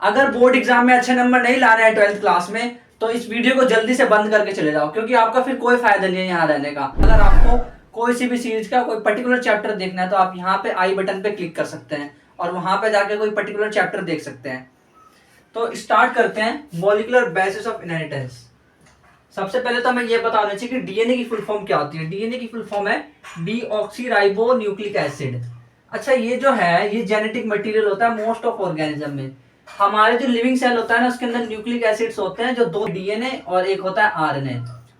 अगर board exam में अच्छे नंबर नहीं ला रहे हैं 12th क्लास में, तो इस वीडियो को जल्दी से बंद करके चले जाओ, क्योंकि आपका फिर कोई फायदा नहीं है यहाँ रहने का। अगर आपको कोई सी भी सीरीज का कोई पर्टिकुलर चैप्टर देखना है तो आप यहाँ पे आई बटन पे क्लिक कर सकते हैं और वहां पे जाके कोई पर्टिकुलर चैप्टर देख सकते हैं। तो स्टार्ट करते हैं मॉलिक्यूलर बेसिस ऑफ इनहेरिटेंस। सबसे पहले तो हमें यह बताना चाहिए कि डीएनए की फुल फॉर्म क्या होती है। डीएनए की फुल फॉर्म है डीऑक्सीराइबो न्यूक्लिक एसिड। अच्छा, ये जो है ये जेनेटिक मटेरियल होता है मोस्ट ऑफ ऑर्गेनिज्म में। हमारे जो लिविंग सेल होता है ना, उसके अंदर न्यूक्लिक एसिड्स होते हैं, जो दो डीएनए और एक होता है आरएनए।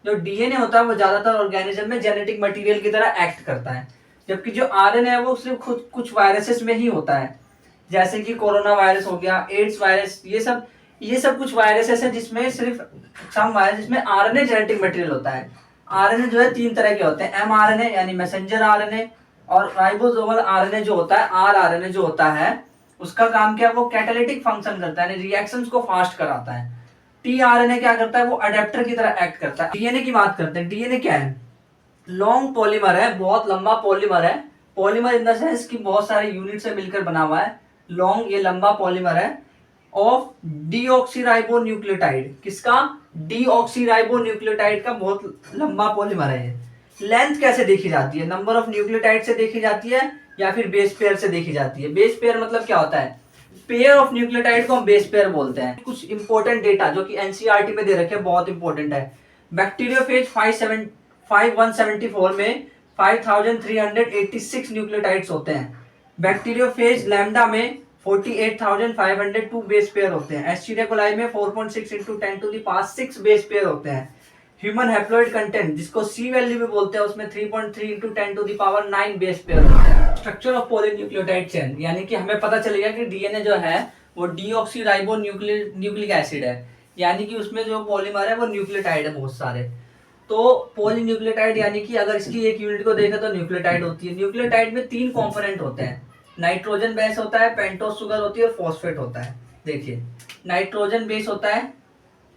जो डीएनए होता है वो ज्यादातर ऑर्गेनिज्म में जेनेटिक मटेरियल की तरह एक्ट करता है, जबकि जो आरएनए है वो सिर्फ खुद कुछ वायरसेस में ही होता है, जैसे कि कोरोना वायरस हो गया, एड्स वायरस, ये सब कुछ वायरसेस है जिसमें सिर्फ सम वायरस जिसमें आरएनए जेनेटिक मटेरियल होता है। आरएनए जो है तीन तरह के होते हैं, एमआरएनए यानी मैसेंजर आरएनए, और राइबोसोमल आरएनए जो होता है, आरआरएनए जो होता है, उसका काम क्या है, वो कैटालिटिक फंक्शन करता है यानी रिएक्शंस को फास्ट कराता है। टीआरएनए क्या करता है, वो अडेप्टर की तरह एक्ट करता है। डीएनए की बात करते हैं। डीएनए क्या है, लॉन्ग पॉलीमर है, बहुत लंबा पॉलीमर है। पॉलीमर इन द सेंस कि बहुत सारे यूनिट से मिलकर बना हुआ है। लॉन्ग, ये लंबा पॉलीमर है ऑफ डीऑक्सीराइबो न्यूक्लियोटाइड। किसका, डीऑक्सीराइबो न्यूक्लियोटाइड का बहुत लंबा पॉलीमर है ये। लेंथ कैसे देखी जाती है, नंबर ऑफ न्यूक्लियोटाइड से देखी जाती है या फिर बेस पेयर से देखी जाती है। बेस पेयर मतलब क्या होता है, पेयर ऑफ न्यूक्लियोटाइड को हम बेस पेयर बोलते हैं। कुछ इंपॉर्टेंट डेटा जो कि एनसीईआरटी में दे रखे हैं, बहुत इंपॉर्टेंट है। बैक्टीरियोफेज 5174 में 5386 न्यूक्लियोटाइड्स होते हैं। बैक्टीरियोफेज लैम्डा में 48,502 बेस पेयर होते हैं। एस्चीरिया कोलाई में 4.6 × 10⁶ बेस पेयर होते हैं। ह्यूमन हैप्लॉइड कंटेंट जिसको सी वैल्यू में बोलते हैं, उसमें 3.3 × 10⁹ बेस पेयर होते हैं। स्ट्रक्चर ऑफ पॉलीन्यूक्लियोटाइड चेन, यानी कि हमें पता चलेगा कि डीएनए जो है वो डीऑक्सीराइबो न्यूक्लिक एसिड है, यानी कि उसमें जो पॉलीमर है वो न्यूक्लियोटाइड है बहुत सारे। तो पॉलीन्यूक्लियोटाइड यानी कि अगर इसकी एक यूनिट को देखें तो न्यूक्लियोटाइड होती है। न्यूक्लियोटाइड में तीन कंपोनेंट होते हैं, नाइट्रोजन बेस होता है, पेंटोस शुगर होती है और फॉस्फेट होता है। देखिए, नाइट्रोजन बेस होता है,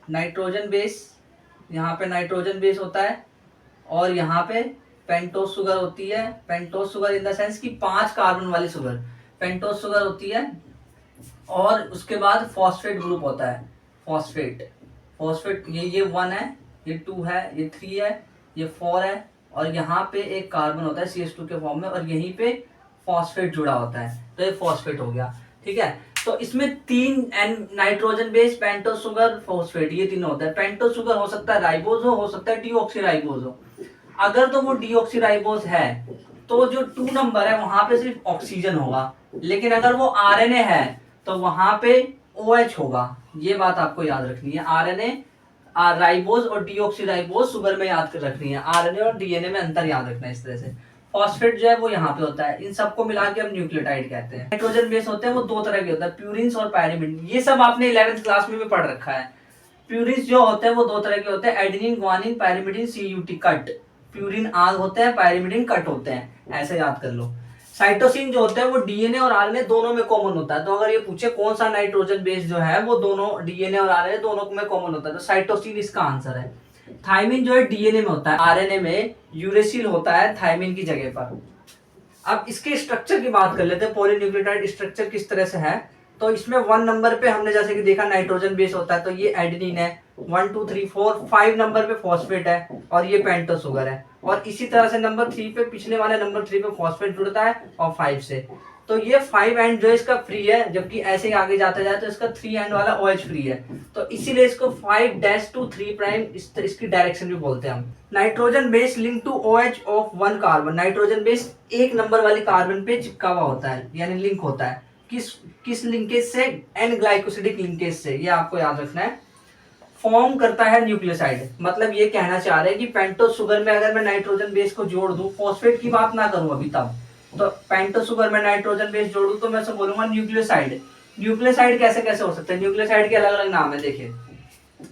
नाइट्रोजन बेस, यहाँ पे नाइट्रोजन बेस होता है, और यहाँ पे पेंटोस शुगर होती है। Pentose sugar in the sense कि 5 कार्बन वाली शुगर पेंटोस शुगर होती है। और उसके बाद फॉस्फेट ग्रुप होता है, फॉस्फेट। फॉस्फेट ये 1 है, ये 2 है, ये 3 है, ये 4 है, और यहाँ पे एक कार्बन होता है CH2 के फॉर्म में, और यहीं पे फॉस्फेट जुड़ा होता है, तो ये फॉस्फेट हो गया। ठीक है, तो इसमें तीन nitrogen base, pentose sugar, phosphate, ये तीनों होता है। पेंटोस शुगर हो सकता है राइबोज हो सकता है डीऑक्सीराइबोज हो। अगर तो वो डीऑक्सीराइबोज है तो जो 2 नंबर है वहां पे सिर्फ ऑक्सीजन होगा, लेकिन अगर वो आरएनए है तो वहां पे OH होगा। ये बात आपको याद रखनी है। आरएनए, राइबोज और डीऑक्सीराइबोज शुगर में याद रखनी है, आरएनए और डीएनए में अंतर याद रखना है। इस तरह से फॉस्फेट जो है वो यहाँ पे होता है। इन सबको मिला के हम न्यूक्लियोटाइड कहते हैं। नाइट्रोजन बेस होते हैं वो 2 तरह के होता है, प्यूरिन्स और पायरिमिडिन। ये सब आपने 11th क्लास में भी पढ़ रखा है। प्यूरिन्स जो होते हैं वो 2 तरह के होते हैं, adenine, guanine, pyrimidine, CUT, cut. Purine आग होते हैं, पायरिमिडिन कट होते हैं, ऐसे याद कर लो। साइटोसिन जो होता है वो डीएनए और आरएनए दोनों में कॉमन होता है। तो अगर ये पूछे कौन सा नाइट्रोजन बेस जो है वो दोनों डीएनए और आरएनए दोनों में कॉमन होता है, तो साइटोसिन इसका आंसर है। थायमिन जो है डीएनए में होता है, आरएनए में यूरेसिल होता है थायमिन की जगह पर। अब इसके स्ट्रक्चर की बात कर लेते हैं, पॉलीन्यूक्लियोटाइड स्ट्रक्चर किस तरह से है। तो इसमें 1 नंबर पे हमने जैसे कि देखा नाइट्रोजन बेस होता है, तो ये एडेनिन है। 1 2 3 4 5 नंबर पे फॉस्फेट है और ये पेंटोस शुगर है। और इसी तरह से नंबर 3 पे, पिछले वाले नंबर 3 पे फॉस्फेट जुड़ता है, और 5 से तो ये 5 एंड जो इसका फ्री है, जबकि ऐसे ही आगे जाते जाए तो इसका 3 एंड वाला OH फ्री है। तो इसीलिए इसको 5' to 3' इसकी डायरेक्शन भी बोलते हैं हम। Nitrogen base link to OH of 1 carbon. Nitrogen base 1 number वाली कार्बन पे चिपका हुआ होता है, यानी लिंक होता है। किस लिंकेज से, एन ग्लाइकोसिडिक लिंकेज से, ये आपको याद रखना है। फॉर्म करता है न्यूक्लियोसाइड, मतलब ये कहना चाह रहे हैं कि पेंटोस शुगर में अगर मैं नाइट्रोजन बेस को जोड़ दूं, फॉस्फेट की बात ना करूं अभी तब, तो पेंटोस शुगर में नाइट्रोजन बेस जोड़ूं तो मैं सब बोलूंगा न्यूक्लियोसाइड। न्यूक्लियोसाइड कैसे कैसे हो सकते हैं, न्यूक्लियोसाइड के अलग अलग नाम है। देखिए,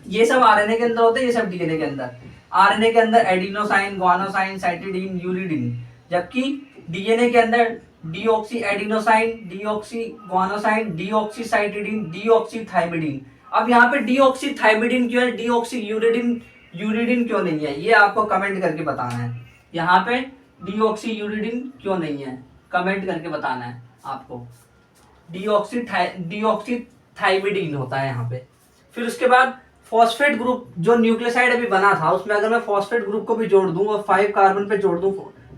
ये सब आरएनए के अंदर होते हैं, ये सब डीएनए के अंदर। आरएनए के अंदर एडिनोसाइन, ग्वानोसाइन, साइटिडीन, यूरिडीन, जबकि डीएनए के अंदर deoxy adenosine, deoxy guanosine, deoxy cytidine, deoxy thymidine. अब यहाँ पे डीऑक्सी थाइमिडीन क्यों है, डीऑक्सी यूरिडीन यूरिडीन क्यों नहीं है, ये आपको कमेंट करके बताना है। यहाँ पे डीऑक्सी यूरिडीन क्यों नहीं है, कमेंट करके बताना है आपको। डीऑक्सी थाइमिडीन होता है यहाँ पे। फिर उसके बाद फॉस्फेट ग्रुप जो न्यूक्लियोसाइड अभी बना था उसमें अगर मैं फॉस्फेट ग्रुप को भी जोड़ दूं और 5 कार्बन पे जोड़ दूं,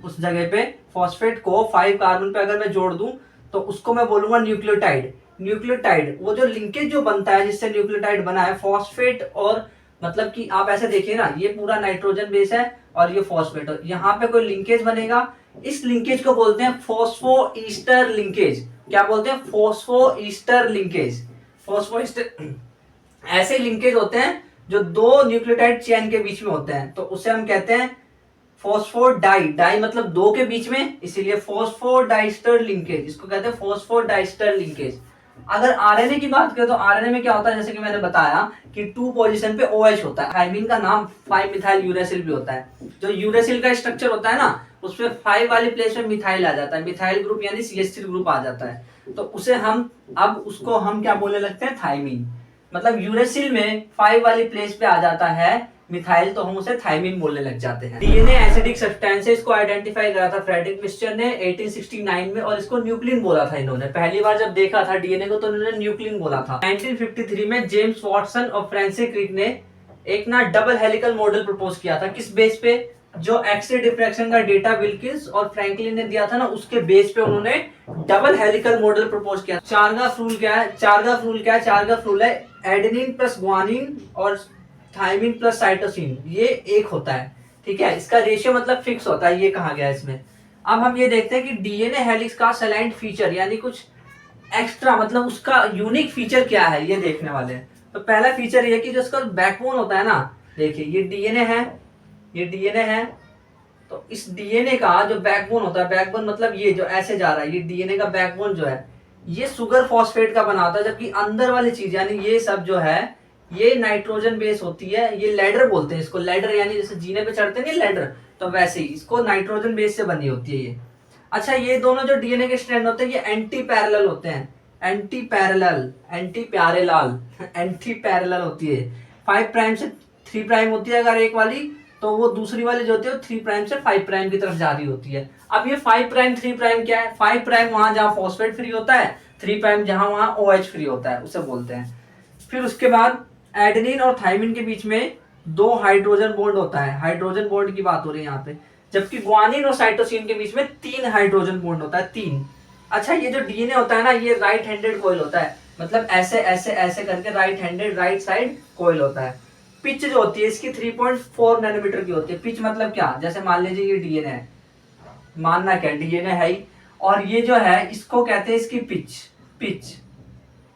उस जगह पे फॉस्फेट को 5 कार्बन पे अगर मैं जोड़ दूं तो उसको मैं बोलूंगा न्यूक्लियोटाइड। न्यूक्लियोटाइड वो जो लिंकेज जो बनता है जिससे न्यूक्लियोटाइड बना है फॉस्फेट और, मतलब कि आप ऐसे देखिए ना, ये पूरा नाइट्रोजन बेस है और ये फॉस्फेट, और यहाँ पे कोई लिंकेज बनेगा, इस लिंकेज को बोलते हैं फॉस्फो ईस्टर लिंकेज। क्या बोलते हैं? Phospho Easter linkage. Phospho Easter ऐसे लिंकेज होते हैं जो दो न्यूक्लियोटाइड चेन के बीच में होते हैं, तो उसे हम कहते हैं फॉस्फोडाई। डाई मतलब दो के बीच में, इसीलिए फॉस्फोडाइस्टर लिंकेज, इसको कहते हैं फॉस्फोडाइस्टर लिंकेज। अगर आरएनए की बात करें तो आरएनए में क्या होता है, जैसे कि मैंने बताया कि 2 पोजीशन पे OH होता है। थाइमिन का नाम 5 मिथाइल यूरेसिल भी होता है। जो यूरेसिल का स्ट्रक्चर होता है ना, उसमें 5 वाली प्लेस में मिथाइल आ जाता है, मिथाइल ग्रुप यानी CH3 ग्रुप आ जाता है, तो उसे हम अब उसको हम क्या बोलने लगते हैं? थाइमिन। मतलब यूरेसिल में 5 वाली प्लेस पे आ जाता है मिथाइल, तो हम उसे थाइमिन बोलने लग जाते हैं। डीएनए एसिडिक सब्सटेंसेस को आइडेंटिफाई करा था फ्रेडरिक मिस्चर ने 1869 में, और इसको न्यूक्लिन बोला था इन्होंने। पहली बार जब देखा था डीएनए को तो इन्होंने न्यूक्लिन बोला था। 1953 में जेम्स वॉटसन और फ्रांसिस क्रिक ने एक ना डबल हेलिकल मॉडल प्रपोज किया था। किस बेस पे? जो एक्स-रे डिफ्रैक्शन का डेटा विल्किंस और फ्रैंकलिन ने दिया था ना, उसके बेस पे उन्होंने डबल हेलिकल मॉडल प्रपोज किया। चार्गाफ रूल क्या है? चार्गाफ रूल क्या है? चार्गाफ रूल है एडेनिन प्लस ग्वानिन और थाइमिन प्लस साइटोसिन, ये एक होता है, ठीक है। इसका रेशियो मतलब फिक्स होता है, ये कहा गया है इसमें। अब हम ये देखते हैं कि डीएनए हेलिक्स का सेलेंट फीचर यानी कुछ एक्स्ट्रा, मतलब उसका यूनिक फीचर क्या है, ये देखने वाले हैं। तो पहला फीचर ये कि जो उसका बैकबोन होता है ना, देखिए ये डीएनए है, ये डीएनए है, तो इस डीएनए का जो बैकबोन होता है, बैकबोन मतलब ये जो ऐसे जा रहा है, ये डीएनए का बैकबोन जो है ये सुगर फॉस्फेट का बना होता है, जबकि अंदर वाली चीज यानी ये सब जो है ये नाइट्रोजन बेस होती है। ये लैडर बोलते हैं इसको, लैडर यानी जैसे जीने पे चढ़ते नहीं लैडर, तो वैसे ही इसको नाइट्रोजन बेस से बनी होती है ये। अच्छा, ये दोनों जो डीएनए के स्ट्रैंड होते हैं ये एंटी पैरेलल होते हैं, anti parallel, anti parallel anti parallel होती है। 5 प्राइम से 3 प्राइम होती है अगर एक वाली, तो वो दूसरी वाली जो होती है 3 प्राइम से 5 प्राइम की तरफ जा रही होती है। अब ये 5 प्राइम 3 प्राइम क्या है? 5 प्राइम वहां जहां फॉस्फेट फ्री होता है, 3 प्राइम जहां वहां OH फ्री होता है, उसे बोलते हैं। फिर उसके बाद एडेनिन और थाइमिन के बीच में 2 हाइड्रोजन बॉन्ड होता है, हाइड्रोजन बॉन्ड की बात हो रही है यहाँ पे, जबकि ग्वानिन और साइटोसिन के बीच में 3 हाइड्रोजन बॉन्ड होता है, 3। अच्छा, ये जो डीएनए होता है ना, ये राइट हैंडेड कॉइल होता है, मतलब ऐसे ऐसे ऐसे करके right handed, right side coil होता है। पिच जो होती है इसकी 3.4 नैनोमीटर की होती है। पिच मतलब क्या? जैसे मान लीजिए ये डीएनए है, मानना क्या डीएनए है ही, और ये जो है इसको कहते हैं इसकी पिच। पिच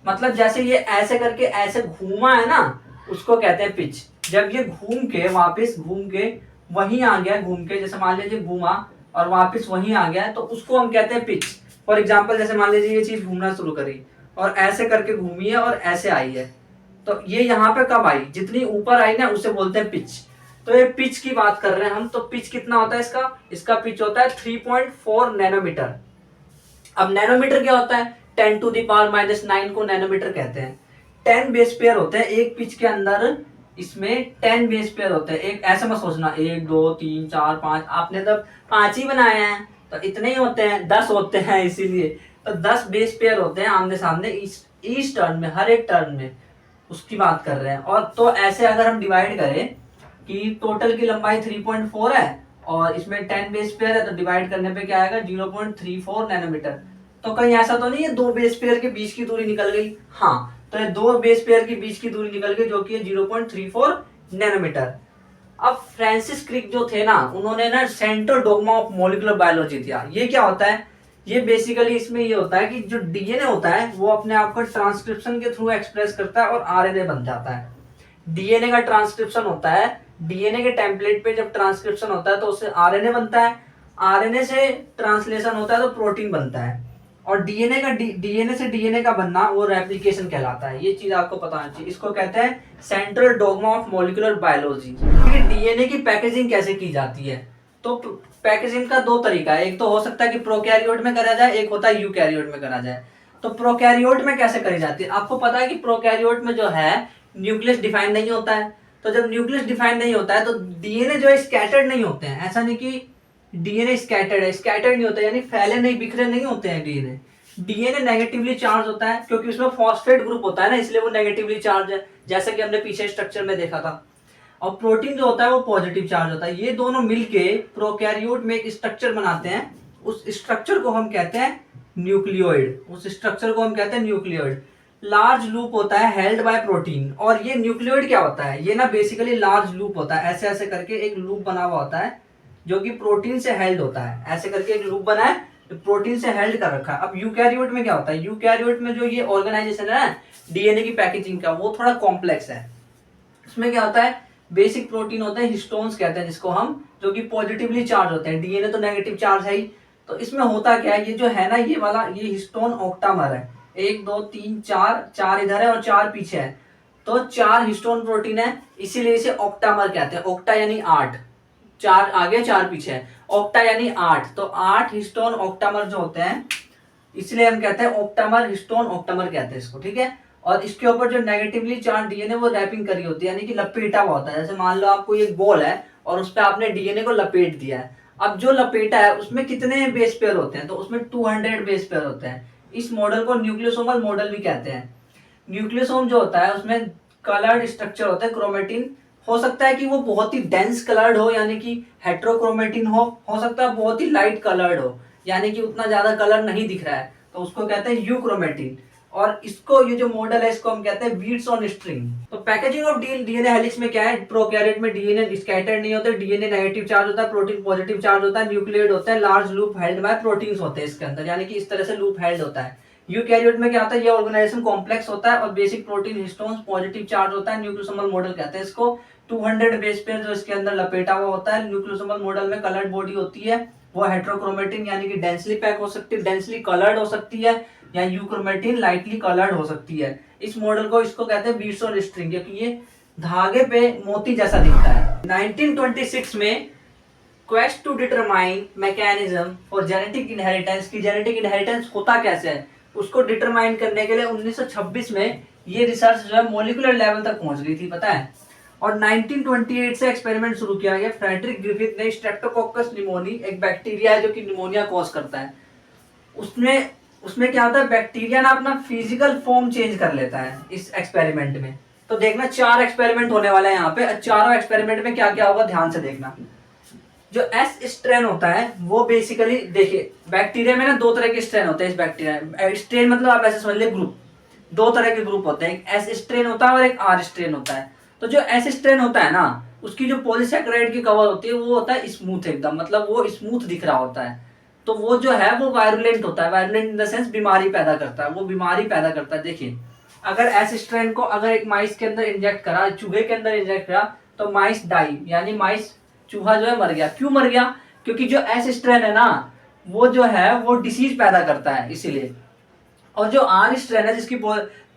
मतलब जैसे ये ऐसे करके ऐसे घूमा है ना, उसको कहते हैं पिच। जब ये घूम के वापस घूम के वहीं आ गया, घूम के जैसे मान लीजिए घूमा और वापस वहीं आ गया, तो उसको हम कहते हैं पिच। फॉर एग्जाम्पल जैसे मान लीजिए ये चीज घूमना शुरू करी और ऐसे करके घूमी है और ऐसे आई है, तो ये यहाँ पे कब आई? जितनी ऊपर आई ना उसे बोलते हैं पिच। तो ये पिच की बात कर रहे हैं हम, तो पिच कितना होता है इसका? इसका पिच होता है 3.4 नैनोमीटर। अब नैनोमीटर क्या होता है? 10 टू द पावर -9 को नैनोमीटर कहते हैं। 10 बेस पेयर होते हैं एक पिच के अंदर, इसमें 10 बेस पेयर होते हैं। एक ऐसा मत सोचना 1 2 3 4 5, आपने तो 5 ही बनाए हैं, तो इतने ही होते हैं, 10 होते हैं इसीलिए। तो 10 बेस पेयर होते हैं आमने सामने ईच टर्न में, हर एक टर्न में, उसकी बात कर रहे हैं। और तो ऐसे अगर हम डिवाइड करें कि टोटल की लंबाई 3.4 है और इसमें 10 बेस पेयर है, तो डिवाइड करने पे क्या आएगा? 0.34 नैनोमीटर। तो कहीं ऐसा तो नहीं है 2 बेस पेयर के बीच की दूरी निकल गई? हाँ, तो ये 2 बेस पेयर के बीच की दूरी निकल गई, जो कि है 0.34 नैनोमीटर। अब फ्रांसिस क्रिक जो थे ना, उन्होंने ना central dogma of molecular biology दिया। ये क्या होता है? ये बेसिकली इसमें ये होता है कि जो डीएनए होता है वो अपने आप को ट्रांसक्रिप्शन के थ्रू एक्सप्रेस करता है और आरएनए बन जाता है। डीएनए का ट्रांसक्रिप्शन होता है, डीएनए के टेम्पलेट पे जब ट्रांसक्रिप्शन होता है तो उससे आरएनए बनता है, आरएनए से ट्रांसलेशन होता है तो प्रोटीन बनता है, और डीएनए से डीएनए का बनना वो रेप्लिकेशन कहलाता है। ये चीज आपको पता होनी चाहिए। इसको कहते हैं central dogma of molecular biology. DNA की पैकेजिंग कैसे की जाती है? तो पैकेजिंग का 2 तरीका है, एक तो हो सकता है कि प्रोकैरियोट में करा जाए, एक होता है यूकैरियोट में करा जाए। तो प्रोकैरियोट में कैसे करी जाती है? आपको पता है कि प्रोकैरियोट में जो है न्यूक्लियस डिफाइन नहीं होता है, तो जब न्यूक्लियस डिफाइन नहीं होता है तो डीएनए जो है स्कैटर्ड नहीं होते हैं। ऐसा नहीं कि डीएनए स्कैटर्ड है, स्कैटर्ड नहीं होता यानी फैले नहीं, बिखरे नहीं होते हैं डीएनए। डीएनए नेगेटिवली चार्ज होता है क्योंकि उसमें फॉस्फेट ग्रुप होता है ना, इसलिए वो नेगेटिवली चार्ज है, जैसा कि हमने पीछे स्ट्रक्चर में देखा था। और प्रोटीन जो होता है वो पॉजिटिव चार्ज होता है। ये दोनों मिलके प्रोकैरियोट में एक स्ट्रक्चर बनाते हैं, उस स्ट्रक्चर को हम कहते हैं न्यूक्लियोइड। उस स्ट्रक्चर को हम कहते हैं न्यूक्लियोइड। लार्ज लूप होता है हेल्ड बाय प्रोटीन। और ये न्यूक्लियोइड क्या होता है, ये ना बेसिकली लार्ज लूप होता है, ऐसे ऐसे करके एक लूप बना हुआ होता है जो कि प्रोटीन से हेल्ड होता है। ऐसे करके एक लूप बना है, प्रोटीन से हेल्ड कर रखा है। अब यूकैरियोट में क्या होता है, यूकैरियोट में जो ये ऑर्गेनाइजेशन है डीएनए की पैकेजिंग का, वो थोड़ा कॉम्प्लेक्स है। उसमें क्या होता है, बेसिक प्रोटीन होते हैं, हिस्टोन्स कहते हैं जिसको हम, जो कि पॉजिटिवली चार्ज होते हैं। डीएनए तो नेगेटिव चार्ज है ही। तो इसमें होता क्या है, ये जो है ना, ये वाला ये हिस्टोन ऑक्टामर है, 1 2 3 4, 4 इधर है और 4 पीछे है, तो 4 हिस्टोन प्रोटीन है, इसीलिए इसे ऑक्टामर कहते हैं। ऑक्टा यानी 8, 4 आगे 4 पीछे है, ऑक्टा यानी 8, तो 8 हिस्टोन ऑक्टामर जो होते हैं, इसलिए हम कहते हैं ऑक्टामर, हिस्टोन ऑक्टामर कहते हैं इसको, ठीक है। और इसके ऊपर जो नेगेटिवली चार्ज डीएनए वो रैपिंग करी होती है, यानी कि लपेटा हुआ होता है। जैसे मान लो आपको एक बॉल है और उस पर आपने डीएनए को लपेट दिया है। अब जो लपेटा है उसमें कितने बेस पेयर होते हैं, तो उसमें 200 बेस पेयर होते हैं। इस मॉडल को न्यूक्लियोसोमल मॉडल भी कहते हैं। न्यूक्लियोसोम जो होता है उसमें कलर्ड स्ट्रक्चर होता है, क्रोमेटिन। हो सकता है कि वो बहुत ही डेंस कलर्ड हो, यानी कि हेट्रोक्रोमेटिन हो सकता है बहुत ही लाइट कलर्ड हो, यानी कि उतना ज्यादा कलर नहीं दिख रहा है, तो उसको कहते हैं यूक्रोमेटिन। और इसको, ये जो मॉडल है इसको हम कहते हैं बीट्स ऑन स्ट्रिंग। तो पैकेजिंग ऑफ डीएनए हेलिक्स में क्या है, प्रोकैरियोट में डीएनए स्कैटर्ड नहीं होते, डीएनए नेगेटिव चार्ज होता है, प्रोटीन पॉजिटिव चार्ज होता है, न्यूक्लियोइड होता है, large loop held by proteins होते हैं इसके अंदर, यानी कि इस तरह से लूप हेल्ड होता है। यूकैरियोट में क्या होता है, ये ऑर्गेनाइजेशन कॉम्प्लेक्स होता है और basic protein histones positive charge होता है, न्यूक्लियोसोमल मॉडल कहते हैं इसको। 200 बेस पेयर जो इसके अंदर लपेटा हुआ होता है। न्यूक्लियोसोमल मॉडल में कलर्ड बॉडी होती है, वो हेट्रोक्रोमेटिन यानी कि डेंसली पैक हो सकती है, डेंसली कलर्ड हो सकती है, या यूक्रोमेटिन लाइटली कलर्ड हो सकती है। इस मॉडल को, इसको कहते हैं बीट्स ऑन स्ट्रिंग, क्योंकि ये धागे पे मोती जैसा दिखता है। 1926 में quest to determine mechanism for genetic inheritance, की जेनेटिक इनहेरिटेंस होता कैसे है उसको डिटरमाइन करने के लिए 1926 में ये रिसर्च जो है मॉलिक्यूलर लेवल तक पहुंच गई थी, पता है। और 1928 से एक्सपेरिमेंट शुरू किया गया। फ्रेडरिक ग्रिफिथ ने स्ट्रेप्टोकोकस निमोनी, एक बैक्टीरिया है जो कि निमोनिया कॉज करता है, उसमें क्या होता है, बैक्टीरिया ना अपना फिजिकल फॉर्म चेंज कर लेता है इस एक्सपेरिमेंट में। तो देखना 4 एक्सपेरिमेंट होने वाले हैं यहाँ पे, चारों एक्सपेरिमेंट में क्या क्या होगा ध्यान से देखना। जो एस स्ट्रेन होता है वो बेसिकली, देखिए बैक्टीरिया में ना 2 तरह के स्ट्रेन होते हैं। इस बैक्टीरिया स्ट्रेन मतलब आप ऐसे समझ ले ग्रुप, 2 तरह के ग्रुप होते हैं, एक एस स्ट्रेन होता है और एक आर स्ट्रेन होता है। तो जो एस स्ट्रेन होता है ना, उसकी जो पॉलीसैकेराइड की कवर होती है वो होता है स्मूथ एकदम, मतलब वो स्मूथ दिख रहा होता है। तो वो जो है वो वायरुलेंट होता है, वायरुलेंट इन द सेंस बीमारी पैदा करता है, वो बीमारी पैदा करता है। देखिए अगर एस स्ट्रेन को अगर एक माइस के अंदर इंजेक्ट करा, चूहे के अंदर इंजेक्ट करा, तो माइस डाई, यानी माइस, चूहा जो है मर गया। क्यों मर गया, क्योंकि जो एस स्ट्रेन है ना वो जो है वो डिसीज पैदा करता है, इसीलिए। और जो आर स्ट्रेन है जिसकी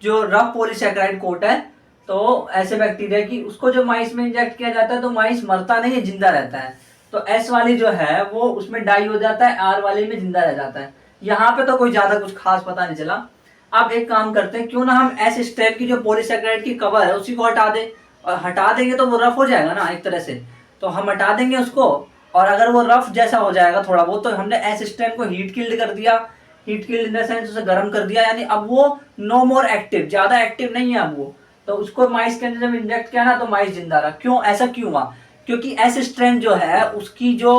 जो रफ पॉलीसैकेराइड कोट है, तो ऐसे बैक्टीरिया की, उसको जो माइस में इंजेक्ट किया जाता है तो माइस मरता नहीं है, जिंदा रहता है। तो एस वाली जो है वो उसमें डाई हो जाता है, आर वाली में जिंदा रह जाता है। यहाँ पे तो कोई ज्यादा कुछ खास पता नहीं चला। अब एक काम करते हैं, क्यों ना हम एस स्ट्रेन की जो पॉलीसैकेराइड की कवर है उसी को हटा दें, और हटा देंगे तो वो रफ हो जाएगा ना एक तरह से, तो हम हटा देंगे उसको। और अगर वो रफ जैसा हो जाएगा थोड़ा बहुत, तो हमने एस स्ट्रेन को हीट किल्ड कर दिया, heat killed in the sense उसे गर्म कर दिया, यानी अब वो नो मोर एक्टिव, ज्यादा एक्टिव नहीं है अब वो। तो उसको माइस के अंदर जब इंजेक्ट किया ना तो माइस जिंदा रहा। क्यों, ऐसा क्यों हुआ, क्योंकि एस स्ट्रेन जो है उसकी जो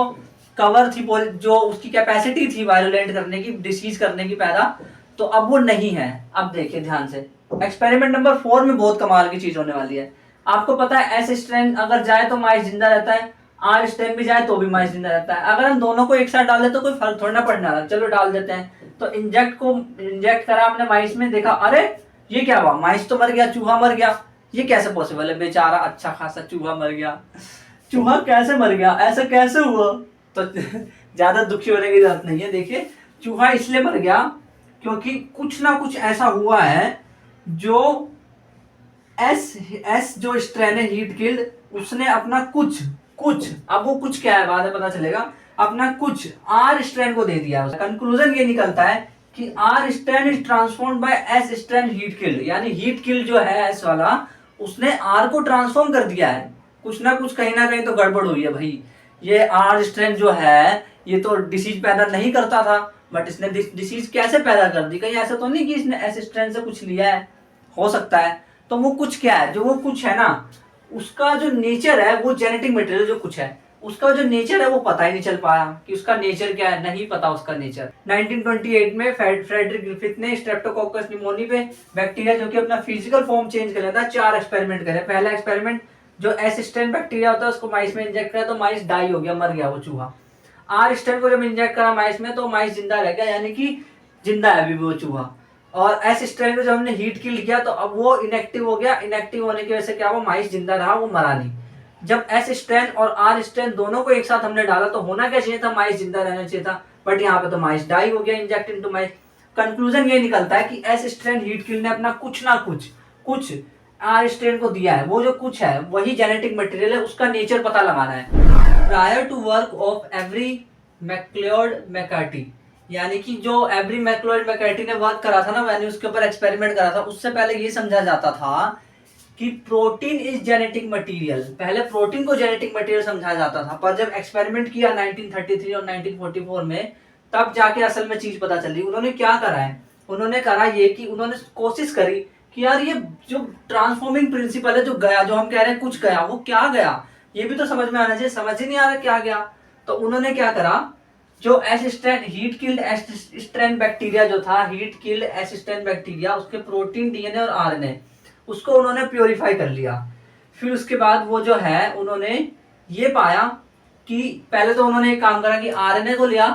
कवर थी, जो उसकी कैपेसिटी थी वायरुलेंट करने की, डिसीज करने की पैदा, तो अब वो नहीं है। अब देखिए ध्यान से, एक्सपेरिमेंट नंबर 4 में बहुत कमाल की चीज होने वाली है। आपको पता है एस स्ट्रेन अगर जाए तो माइस जिंदा रहता है, आर स्ट्रेन भी जाए तो भी माइस जिंदा रहता है। अगर हम दोनों को एक साथ डाल दे तो कोई फर्क थोड़ा ना पड़ने वाला, चलो डाल देते हैं। तो इंजेक्ट करा हमने माइस में, देखा अरे ये क्या हुआ, माइस तो मर गया, चूहा मर गया। ये कैसे पॉसिबल है, बेचारा अच्छा खासा चूहा मर गया, चूहा कैसे मर गया, ऐसा कैसे हुआ। तो ज्यादा दुखी होने की जरूरत नहीं है। देखिए चूहा इसलिए मर गया क्योंकि कुछ ना कुछ ऐसा हुआ है जो एस जो स्ट्रेन है हीट किल्ड, उसने अपना कुछ, अब वो कुछ क्या है बाद में पता चलेगा, अपना कुछ आर स्ट्रेन को दे दिया। कंक्लूजन ये निकलता है कि R strain is transformed by S strain heat killed, यानी हीट किल्ड जो है एस वाला, उसने आर को ट्रांसफॉर्म कर दिया है। कुछ ना कुछ कहीं ना कहीं तो गड़बड़ हुई है भाई। ये आर स्ट्रेन जो है ये तो डिसीज पैदा नहीं करता था, बट इसने डिसीज कैसे पैदा कर दी? कहीं ऐसा तो नहीं कि इसने एस स्ट्रेन से कुछ लिया है, हो सकता है। तो वो कुछ क्या है, जो वो कुछ है ना, उसका जो नेचर है, वो जेनेटिक मटेरियल जो कुछ है, उसका जो नेचर है वो पता ही नहीं चल पाया कि उसका नेचर क्या है, नहीं पता उसका नेचर। 1928 में फ्रेडरिक ग्रिफिथ ने स्ट्रेप्टोकोकस निमोनी पे बैक्टीरिया जो कि अपना फिजिकल फॉर्म चेंज कर लेता है, 4 एक्सपेरिमेंट करे। पहला एक्सपेरिमेंट जो एस स्ट्रेन बैक्टीरिया होता है उसको माइस में इंजेक्ट किया तो माइस डाई हो गया, मर गया वो चूहा। आर स्ट्रेन को जब इंजेक्ट करा माइस में तो माइस जिंदा रह गया, यानी कि जिंदा है अभी भी वो चूहा। और एस स्ट्रेन को जब हमने हीट किल किया तो अब वो इनएक्टिव हो गया। इनएक्टिव होने की वजह से क्या हुआ, माइस जिंदा रहा, वो मरा नहीं। जब एस स्ट्रेन और आर स्ट्रेन दोनों को एक साथ हमने डाला तो होना क्या चाहिए था, माइस जिंदा रहना चाहिए था, बट यहाँ पे तो माइस डाई हो गया इंजेक्ट इनटू माइस। कंक्लूजन ये निकलता है कि एस स्ट्रेन हीट किल ने अपना कुछ ना कुछ आर स्ट्रेन को दिया है। वो जो कुछ है वही जेनेटिक मटेरियल है, उसका नेचर पता लगाना है। Prior to work of Avery MacLeod McCarty, यानी कि जो एवरी मैक्लियोड मैकार्टी ने वर्क करा था ना, मैंने उसके ऊपर एक्सपेरिमेंट करा था, उससे पहले ये समझा जाता था कि प्रोटीन इज जेनेटिक मटेरियल। पहले प्रोटीन को जेनेटिक मटेरियल समझा जाता था, पर जब एक्सपेरिमेंट किया 1933 और 1944 में, तब जाके असल में चीज पता चली। उन्होंने क्या करा है, उन्होंने करा ये कि उन्होंने कोशिश करी कि यार ये जो ट्रांसफॉर्मिंग प्रिंसिपल है जो गया, जो हम कह रहे हैं कुछ गया, वो क्या गया, ये भी तो समझ में आना चाहिए। समझ ही नहीं आ रहा क्या गया। तो उन्होंने क्या करा, जो assistant heat killed assistant bacteria जो था, हीट किल्ड एसिस्टेंट बैक्टीरिया, उसके प्रोटीन, डीएनए और आरएनए, उसको उन्होंने प्योरीफाई कर लिया। फिर उसके बाद वो जो है उन्होंने ये पाया कि पहले तो उन्होंने एक काम करा कि आरएनए को लिया,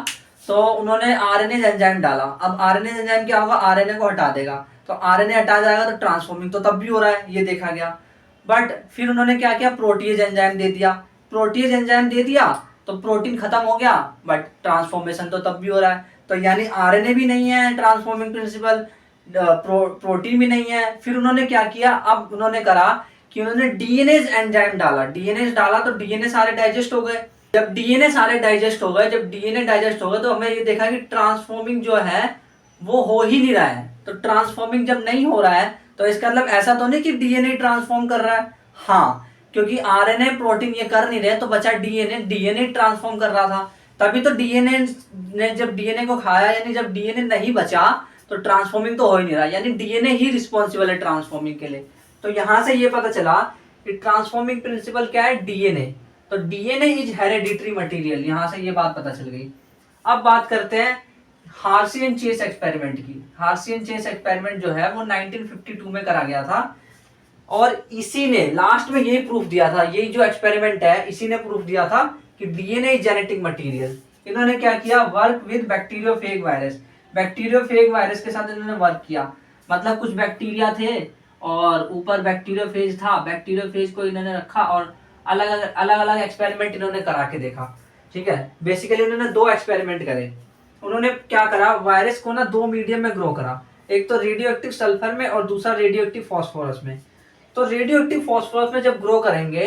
तो उन्होंने आरएनए एंजाइम डाला। अब आरएनए एंजाइम क्या होगा, आरएनए को हटा देगा, तो आरएनए हटा जाएगा तो ट्रांसफॉर्मिंग तो तब भी हो रहा है, ये देखा गया। बट फिर उन्होंने क्या किया, प्रोटीज एंजाइम दे दिया। प्रोटीज एंजाइम दे दिया तो प्रोटीन खत्म हो गया, बट ट्रांसफॉर्मेशन तो तब भी हो रहा है। तो यानी आरएनए भी नहीं है ट्रांसफॉर्मिंग प्रिंसिपल, प्रोटीन भी नहीं है। फिर उन्होंने क्या किया, अब उन्होंने करा कि उन्होंने डीएनए एंजाइम डाला। डीएनए डाला तो डीएनए सारे डाइजेस्ट हो गए। जब डीएनए सारे डाइजेस्ट हो गए, जब डीएनए डाइजेस्ट हो गए तो हमें ये देखा कि ट्रांसफॉर्मिंग जो है वो हो ही नहीं रहा है। तो ट्रांसफॉर्मिंग जब नहीं हो रहा है तो इसका मतलब ऐसा तो नहीं कि डीएनए ट्रांसफॉर्म कर रहा है, हाँ, क्योंकि आरएनए प्रोटीन ये कर नहीं रहे तो बचा डीएनए। डीएनए ट्रांसफॉर्म कर रहा था, तभी तो डीएनए ने जब डीएनए को खाया, यानी जब डीएनए नहीं बचा तो ट्रांसफॉर्मिंग तो हो ही नहीं रहा, यानी डीएनए ही रिस्पॉन्सिबल है ट्रांसफॉर्मिंग के लिए। तो यहां से ये पता चला कि ट्रांसफॉर्मिंग प्रिंसिपल क्या है, डीएनए। तो डीएनए इज हेरेडिटरी मटेरियल, यहां से ये बात पता चल गई। अब बात करते हैं हार्सी एंड चेस एक्सपेरिमेंट की। हार्सी एंड चेस एक्सपेरिमेंट जो है वो 1952 में करा गया था, और इसी ने लास्ट में यही प्रूफ दिया था, यही जो एक्सपेरिमेंट है इसी ने प्रूफ दिया था कि डीएनए इज जेनेटिक मटेरियल। इन्होंने क्या किया, work with bacteriophage virus. Bacteriophage virus के साथ इन्होंने वर्क किया, मतलब कुछ बैक्टीरिया थे और ऊपर बैक्टीरियोफेज था, बैक्टीरियोफेज को इन्होंने रखा और अलग अलग एक्सपेरिमेंट इन्होंने करा के देखा। ठीक है, बेसिकली उन्होंने 2 एक्सपेरिमेंट करे। उन्होंने क्या करा, वायरस को ना 2 मीडियम में ग्रो करा, एक तो रेडियो एक्टिव सल्फर में और दूसरा रेडियो एक्टिव फॉस्फोरस में। तो रेडियो एक्टिव फॉस्फोरस में जब ग्रो करेंगे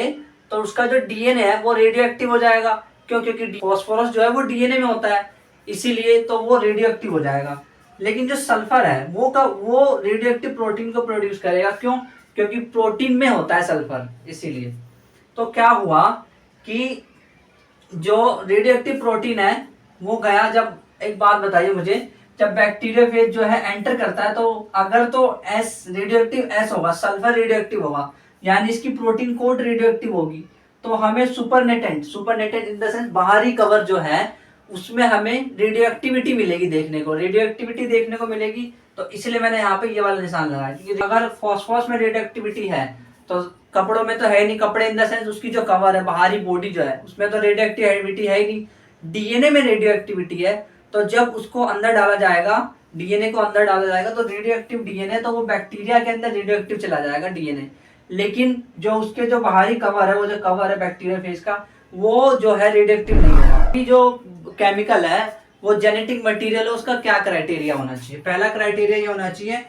तो उसका जो डीएनए है वो रेडियो एक्टिव हो जाएगा, क्यों, क्योंकि फॉस्फोरस जो है वो डीएनए में होता है, इसीलिए तो वो रेडियो एक्टिव हो जाएगा। लेकिन जो सल्फर है वो रेडियो एक्टिव प्रोटीन को प्रोड्यूस करेगा, क्यों, क्योंकि प्रोटीन में होता है सल्फर, इसीलिए। तो क्या हुआ कि जो रेडियो एक्टिव प्रोटीन है वो गया, जब एक बात बताइए मुझे, जब बैक्टीरियोफेज जो है एंटर करता है तो अगर तो एस रेडियो एक्टिव एस होगा, सल्फर रेडियो एक्टिव होगा, यानी इसकी प्रोटीन कोड रेडियो एक्टिव होगी, तो हमें सुपरनेटेंट इन द सेंस बाहरी कवर जो है उसमें हमें रेडियो एक्टिविटी मिलेगी देखने को, रेडियो एक्टिविटी देखने को मिलेगी। तो इसलिए मैंने यहाँ पे ये वाला निशान लगाया, क्योंकि अगर फॉस्फोरस में रेडियो एक्टिविटी है तो कपड़ों में तो है नहीं, कपड़े इन द सेंस उसकी जो कवर है, बाहरी बॉडी जो है, उसमें तो रेडियो एक्टिविटी है ही नहीं। डीएनए में रेडियो एक्टिविटी है, तो जब उसको अंदर डाला जाएगा, डीएनए को अंदर डाला जाएगा तो रेडियो एक्टिव डीएनए, तो वो बैक्टीरिया के अंदर रेडियो एक्टिव चला जाएगा डीएनए। लेकिन जो उसके जो बाहरी कवर है, वो जो कवर है बैक्टीरिया फेज का, वो जो है रेडियो एक्टिव नहीं होगा। जो केमिकल है वो जेनेटिक मटेरियल है, उसका क्या क्राइटेरिया होना चाहिए, पहला क्राइटेरिया ये होना चाहिए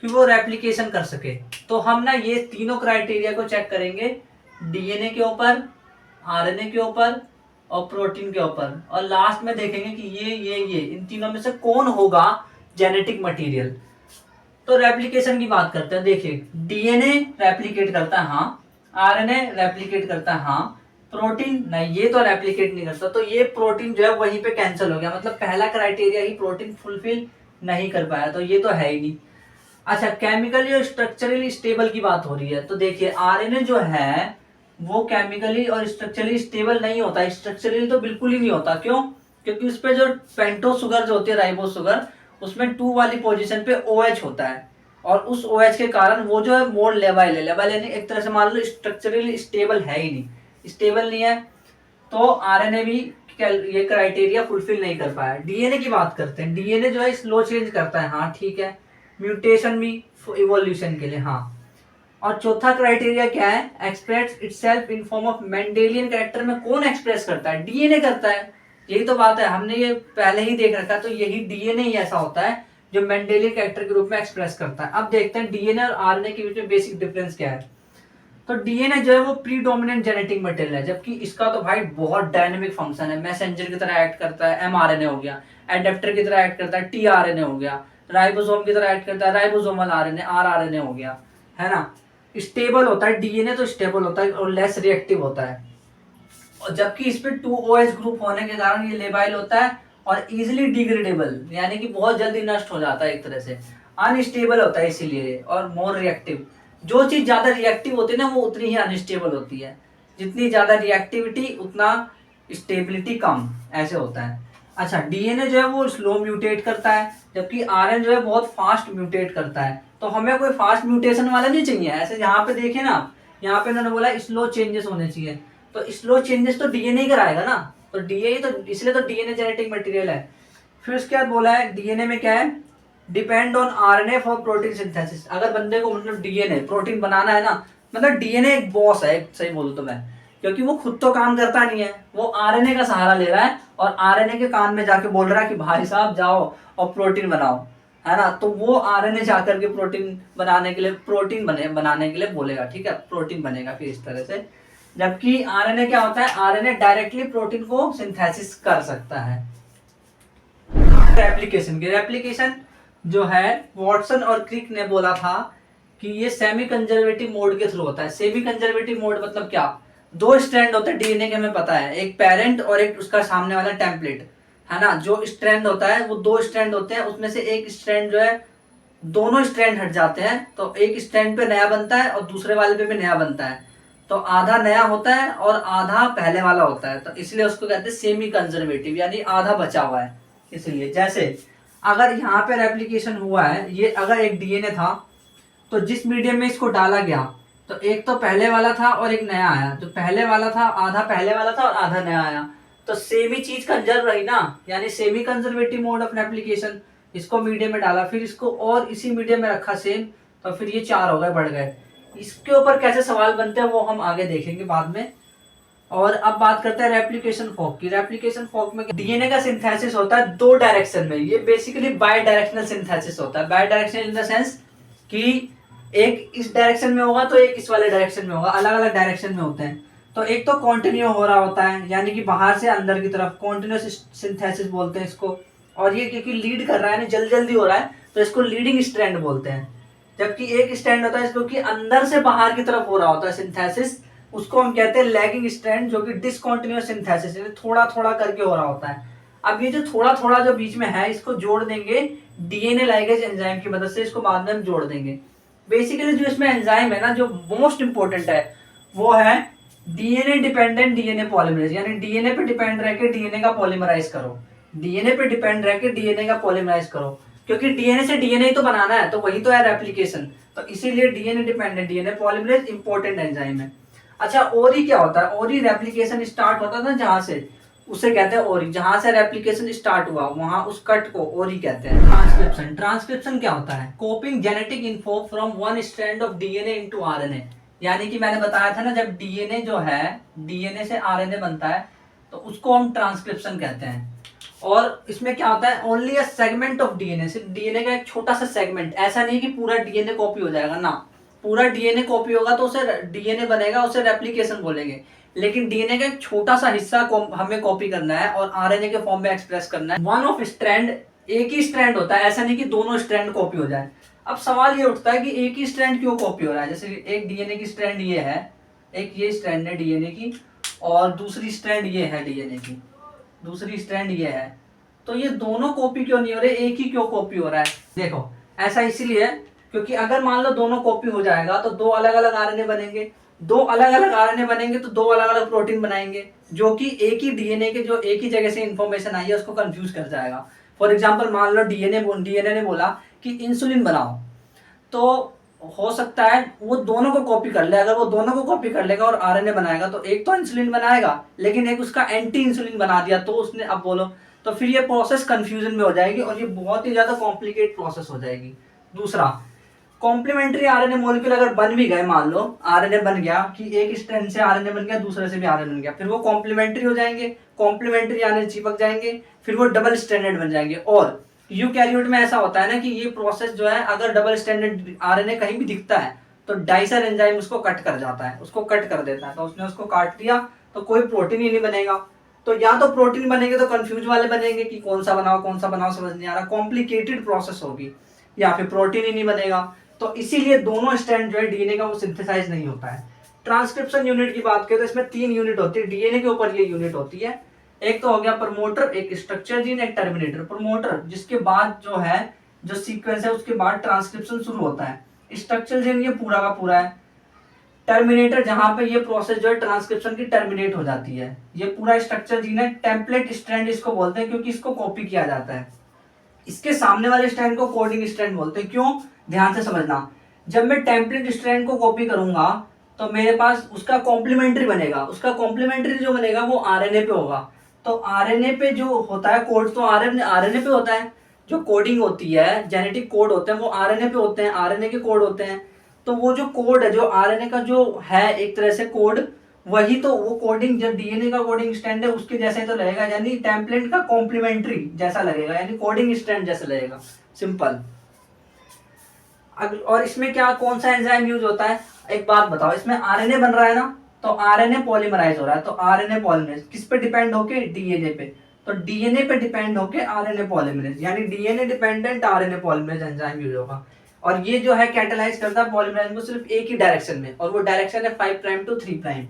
कि वो रेप्लिकेशन कर सके। तो हम ना ये तीनों क्राइटेरिया को चेक करेंगे, डीएनए के ऊपर, आरएनए के ऊपर और प्रोटीन के ऊपर, और लास्ट में देखेंगे कि ये इन तीनों में से कौन होगा जेनेटिक मटेरियल। तो रेप्लिकेशन की बात करते हैं। देखिए, डीएनए रेप्लिकेट करता है हाँ, आरएनए रेप्लिकेट करता है हाँ, प्रोटीन नहीं, ये तो रेप्लिकेट नहीं करता, तो ये प्रोटीन जो है वहीं पे कैंसिल हो गया, मतलब पहला क्राइटेरिया ही प्रोटीन फुलफिल नहीं कर पाया, तो ये तो है ही नहीं। अच्छा, केमिकली और स्ट्रक्चरली स्टेबल की बात हो रही है, तो देखिए आरएनए जो है वो केमिकली और स्ट्रक्चरली स्टेबल नहीं होता, स्ट्रक्चरली तो बिल्कुल ही नहीं होता। क्यों? क्योंकि उस पे जो पेंटोस शुगर जो होती है, राइबोस शुगर, उसमें 2 वाली पोजीशन पे OH होता है, और उस OH के कारण वो जो है मोर लेबाइल है, लेबाइल यानी एक तरह से मान लो स्ट्रक्चरली स्टेबल है ही नहीं, स्टेबल नहीं है, तो आरएनए भी ये क्राइटेरिया फुलफिल नहीं कर पाया। डीएनए की बात करते हैं, डीएनए जो है स्लो चेंज करता है, हाँ ठीक है, म्यूटेशन भी इवोल्यूशन के लिए, हाँ। और चौथा क्राइटेरिया क्या है? Express itself in form of Mendelian character में कौन एक्सप्रेस करता है? डीएनए करता है, यही तो बात है, हमने ये पहले ही देख रखा है, तो यही डीएनए ही ऐसा होता है जो मेंडेलियन कैरेक्टर के रूप में एक्सप्रेस करता है। अब देखते हैं डीएनए और आरएनए के बीच में बेसिक डिफरेंस क्या है। तो डीएनए जो है वो प्रीडोमिनेंट जेनेटिक मटेरियल है, जबकि इसका तो भाई बहुत डायनेमिक फंक्शन है, मैसेंजर की तरह एक्ट करता है, एमआरएनए हो गया, एडेप्टर की तरह एक्ट करता है, टीआरएनए हो गया, राइबोसोम की तरह एक्ट करता है, राइबोसोमल आरएनए, आरआरएनए हो गया, है ना। स्टेबल होता है डीएनए, तो स्टेबल होता है और लेस रिएक्टिव होता है, और जबकि इस पे 2 OH ग्रुप होने के कारण ये लेबाइल होता है और इजिली डिग्रेडेबल, यानी कि बहुत जल्दी नष्ट हो जाता है एक तरह से, अनस्टेबल होता है इसीलिए, और मोर रिएक्टिव। जो चीज ज्यादा रिएक्टिव होती है ना वो उतनी ही अनस्टेबल होती है, जितनी ज्यादा रिएक्टिविटी उतना स्टेबिलिटी कम, ऐसे होता है। अच्छा, डीएनए जो है वो स्लो म्यूटेट करता है, जबकि आरएनए जो है बहुत फास्ट म्यूटेट करता है। तो हमें कोई फास्ट म्यूटेशन वाला नहीं चाहिए, ऐसे यहाँ पे देखे ना, यहाँ पे उन्होंने बोला स्लो चेंजेस होने चाहिए, तो स्लो चेंजेस तो डीएनए ही कराएगा ना, तो डीएनए तो, इसलिए तो डीएनए जेनेटिक मटेरियल है। फिर उसके बाद बोला है डीएनए में क्या है? Depend on RNA for protein synthesis. अगर बंदे को मतलब डीएनए प्रोटीन बनाना है ना, मतलब डीएनए एक बॉस है, सही बोलूं तो मैं, क्योंकि वो खुद तो काम करता नहीं है, वो आरएनए का सहारा ले रहा है और आरएनए के कान में जाके बोल रहा है कि भाई साहब जाओ और प्रोटीन बनाओ, है ना। तो वो आरएनए जाकर के प्रोटीन बनाने के लिए, प्रोटीन बनाने के लिए बोलेगा, ठीक है, प्रोटीन बनेगा फिर इस तरह से। जबकि आरएनए क्या होता है? आरएनए डायरेक्टली प्रोटीन को सिंथेसिस कर सकता है। रेप्लिकेशन की रेप्लिकेशन जो है, वॉटसन और क्रिक ने बोला था कि ये सेमी कंजर्वेटिव मोड के थ्रू होता है। सेमी कंजर्वेटिव मोड मतलब क्या? 2 स्ट्रैंड होते हैं डीएनए के, हमें पता है, एक पेरेंट और एक उसका सामने वाला टेम्पलेट, है ना। जो स्ट्रैंड होता है वो 2 स्ट्रैंड होते हैं, उसमें से एक स्ट्रैंड जो है, दोनों स्ट्रैंड हट जाते हैं तो एक स्ट्रैंड पे नया बनता है और दूसरे वाले पे भी नया बनता है, तो आधा नया होता है और आधा पहले वाला होता है, तो इसलिए उसको कहते हैं सेमी कंजर्वेटिव, यानी आधा बचा हुआ है। इसलिए जैसे अगर यहाँ पे रेप्लिकेशन हुआ है, ये अगर एक डीएनए था, तो जिस मीडियम में इसको डाला गया, तो एक तो पहले वाला था और एक नया आया, जो पहले वाला था आधा पहले वाला था और आधा नया आया, तो सेम ही चीज कंजर्व रही ना, यानी semi conservative mode of replication. इसको मीडियम में डाला, फिर इसको और इसी मीडियम में रखा सेम, तो फिर ये 4 हो गए, बढ़ गए। इसके ऊपर कैसे सवाल बनते हैं वो हम आगे देखेंगे बाद में। और अब बात करते हैं रेप्लिकेशन फॉर्क की। रेप्लिकेशन फॉर्क में डीएनए का सिंथेसिस होता है 2 डायरेक्शन में, ये बेसिकली बाय डायरेक्शनल सिंथेसिस होता है। Bidirectional in the sense कि एक इस डायरेक्शन में होगा तो एक इस वाले डायरेक्शन में होगा, अलग अलग डायरेक्शन में होते हैं। तो एक तो कॉन्टिन्यू हो रहा होता है, यानी कि बाहर से अंदर की तरफ, कॉन्टिन्यूस सिंथेसिस बोलते हैं इसको। और ये क्योंकि लीड कर रहा है ना, जल्दी जल्दी हो रहा है, तो इसको लीडिंग स्ट्रैंड बोलते हैं। जबकि एक स्ट्रैंड होता है इसको कि अंदर से बाहर की तरफ हो रहा होता है सिंथेसिस, उसको हम कहते हैं लैगिंग स्ट्रैंड, जो कि डिसकंटिन्यूअस सिंथेसिस, यानी थोड़ा थोड़ा करके हो रहा होता है। अब ये जो थोड़ा थोड़ा जो बीच में है, इसको जोड़ देंगे डीएनए लाइगेज एंजाइम की मदद से, इसको बाद में हम जोड़ देंगे। बेसिकली जो इसमें एंजाइम है ना, जो मोस्ट इंपॉर्टेंट है, वो है डीएनए डिपेंडेंट डीएनए पॉलीमरेज, यानी डीएनए पे डिपेंड रह के डीएनए का पॉलीमराइज करो, डीएनए पे डिपेंड रह के डीएनए का पॉलीमराइज करो, क्योंकि डीएनए से डीएनए तो बनाना है, तो वही तो है रेप्लिकेशन। तो इसीलिए DNA dependent DNA polymerase important enzyme है। अच्छा, ओरी क्या होता है? ओरी रेप्लिकेशन स्टार्ट होता था जहां से, उसे कहते हैं ओरी। जहां से रेप्लिकेशन स्टार्ट हुआ वहां उस कट को ओरी कहते हैं। ट्रांसक्रिप्शन, ट्रांसक्रिप्शन क्या होता है? कॉपिंग genetic info from one strand of DNA into RNA, यानी कि मैंने बताया था ना, जब डीएनए जो है, डीएनए से आरएनए बनता है, तो उसको हम ट्रांसक्रिप्शन कहते हैं। और इसमें क्या होता है? Only a segment of DNA, सिर्फ डीएनए का एक छोटा सा सेगमेंट, ऐसा नहीं कि पूरा डीएनए कॉपी हो जाएगा ना, पूरा डीएनए कॉपी होगा तो उसे डीएनए बनेगा, उसे रेप्लिकेशन बोलेंगे। लेकिन डीएनए का एक छोटा सा हिस्सा हमें कॉपी करना है और आरएनए के फॉर्म में एक्सप्रेस करना है। वन ऑफ स्ट्रैंड, एक ही स्ट्रैंड होता है, ऐसा नहीं कि दोनों स्ट्रैंड कॉपी हो जाए। अब सवाल ये उठता है कि एक ही स्ट्रैंड क्यों कॉपी हो रहा है? जैसे एक डीएनए की स्ट्रैंड ये है, एक ये स्ट्रैंड है डीएनए की, और दूसरी स्ट्रैंड ये है डीएनए की, दूसरी स्ट्रैंड ये है। तो ये दोनों कॉपी क्यों नहीं हो रहे, एक ही क्यों कॉपी हो रहा है? देखो ऐसा इसलिए है क्योंकि अगर मान लो दोनों कॉपी हो जाएगा तो दो अलग अलग आरएनए बनेंगे, दो अलग अलग आरएनए बनेंगे तो दो अलग अलग प्रोटीन बनाएंगे, जो कि एक ही डीएनए के जो एक ही जगह से इंफॉर्मेशन आई है उसको कंफ्यूज कर जाएगा। फॉर एग्जाम्पल मान लो डीएनए ने बोला कि इंसुलिन बनाओ, तो हो सकता है वो दोनों को कॉपी कर ले। अगर वो दोनों को कॉपी कर लेगा और आरएनए बनाएगा तो एक तो इंसुलिन बनाएगा लेकिन एक उसका एंटी इंसुलिन बना दिया, तो उसने अब बोलो, तो फिर ये प्रोसेस कंफ्यूजन में हो जाएगी और ये बहुत ही ज्यादा कॉम्प्लिकेट प्रोसेस हो जाएगी। दूसरा, कॉम्प्लीमेंट्री आरएनए मॉलिक्यूल अगर बन भी गए, मान लो आरएनए बन गया कि एक स्ट्रैंड से आरएनए बन गया, दूसरे से भी आरएनए बन गया, फिर वो कॉम्प्लीमेंट्री हो जाएंगे, कॉम्प्लीमेंट्री आरएनए चिपक जाएंगे, फिर वो डबल स्ट्रैंडेड बन जाएंगे। और यूकैरियोट में ऐसा होता है ना कि ये प्रोसेस जो है, अगर डबल स्ट्रैंडेड आरएनए कहीं भी दिखता है तो डाइसर एंजाइम उसको कट कर जाता है, उसको कट कर देता है। तो उसने उसको काट दिया तो कोई प्रोटीन ही नहीं बनेगा। तो या तो प्रोटीन बनेंगे तो कंफ्यूज वाले बनेंगे कि कौन सा बनाओ समझ नहीं आ रहा, कॉम्प्लिकेटेड प्रोसेस होगी, या फिर प्रोटीन ही नहीं बनेगा। तो इसीलिए दोनों स्ट्रैंड जो है डीएनए का वो सिंथेसाइज नहीं होता है। ट्रांसक्रिप्शन यूनिट की बात करें तो इसमें 3 यूनिट होती है, डीएनए के ऊपर ये यूनिट होती है। एक तो हो गया प्रमोटर, एक स्ट्रक्चर जीन, एक टर्मिनेटर। प्रमोटर जिसके बाद जो है, जो सीक्वेंस है उसके बाद ट्रांसक्रिप्शन शुरू होता है। स्ट्रक्चर जीन ये पूरा का पूरा है। टर्मिनेटर जहां पे ये प्रोसेस जो है ट्रांसक्रिप्शन की टर्मिनेट हो जाती है, ये पूरा स्ट्रक्चर जीन है। टेम्पलेट स्ट्रैंड इसको बोलते हैं क्योंकि इसको कॉपी किया जाता है। इसके सामने वाले स्ट्रैंड को कोडिंग स्ट्रैंड बोलते हैं। क्यों? ध्यान से समझना, जब मैं टेम्पलेट स्ट्रैंड को कॉपी करूंगा तो मेरे पास उसका कॉम्प्लीमेंट्री बनेगा, उसका कॉम्प्लीमेंट्री जो बनेगा वो आरएनए पे होगा। तो आरएनए पे जो होता है कोड, तो आरएनए पे होता है। जो कोडिंग होती है, जेनेटिक कोड होते हैं वो आरएनए पे होते हैं, आरएनए के कोड होते हैं। तो वो जो कोड है, जो आरएनए का जो है एक तरह से कोड, वही तो वो कोडिंग जब डीएनए का कोडिंग स्ट्रैंड है उसके जैसे तो लगेगा, यानी टेम्पलेट का कॉम्प्लीमेंट्री जैसा लगेगा, यानी कोडिंग स्ट्रैंड जैसा लगेगा। सिंपल। और इसमें क्या, कौन सा एंजाइम यूज होता है? एक बात बताओ, इसमें आरएनए बन रहा है ना, तो आरएनए पॉलीमराइज हो रहा है, तो आरएनए पॉलीमरेज किस पे डिपेंड होके? डीएनए पे। तो डीएनए पे डिपेंड होके आरएनए पॉलीमरेज, यानी DNA dependent RNA polymerase enzyme use होगा। और ये जो है कैटालाइज करता है पॉलीमरेज को सिर्फ एक ही डायरेक्शन में, और वो डायरेक्शन है 5 प्राइम टू 3 प्राइम।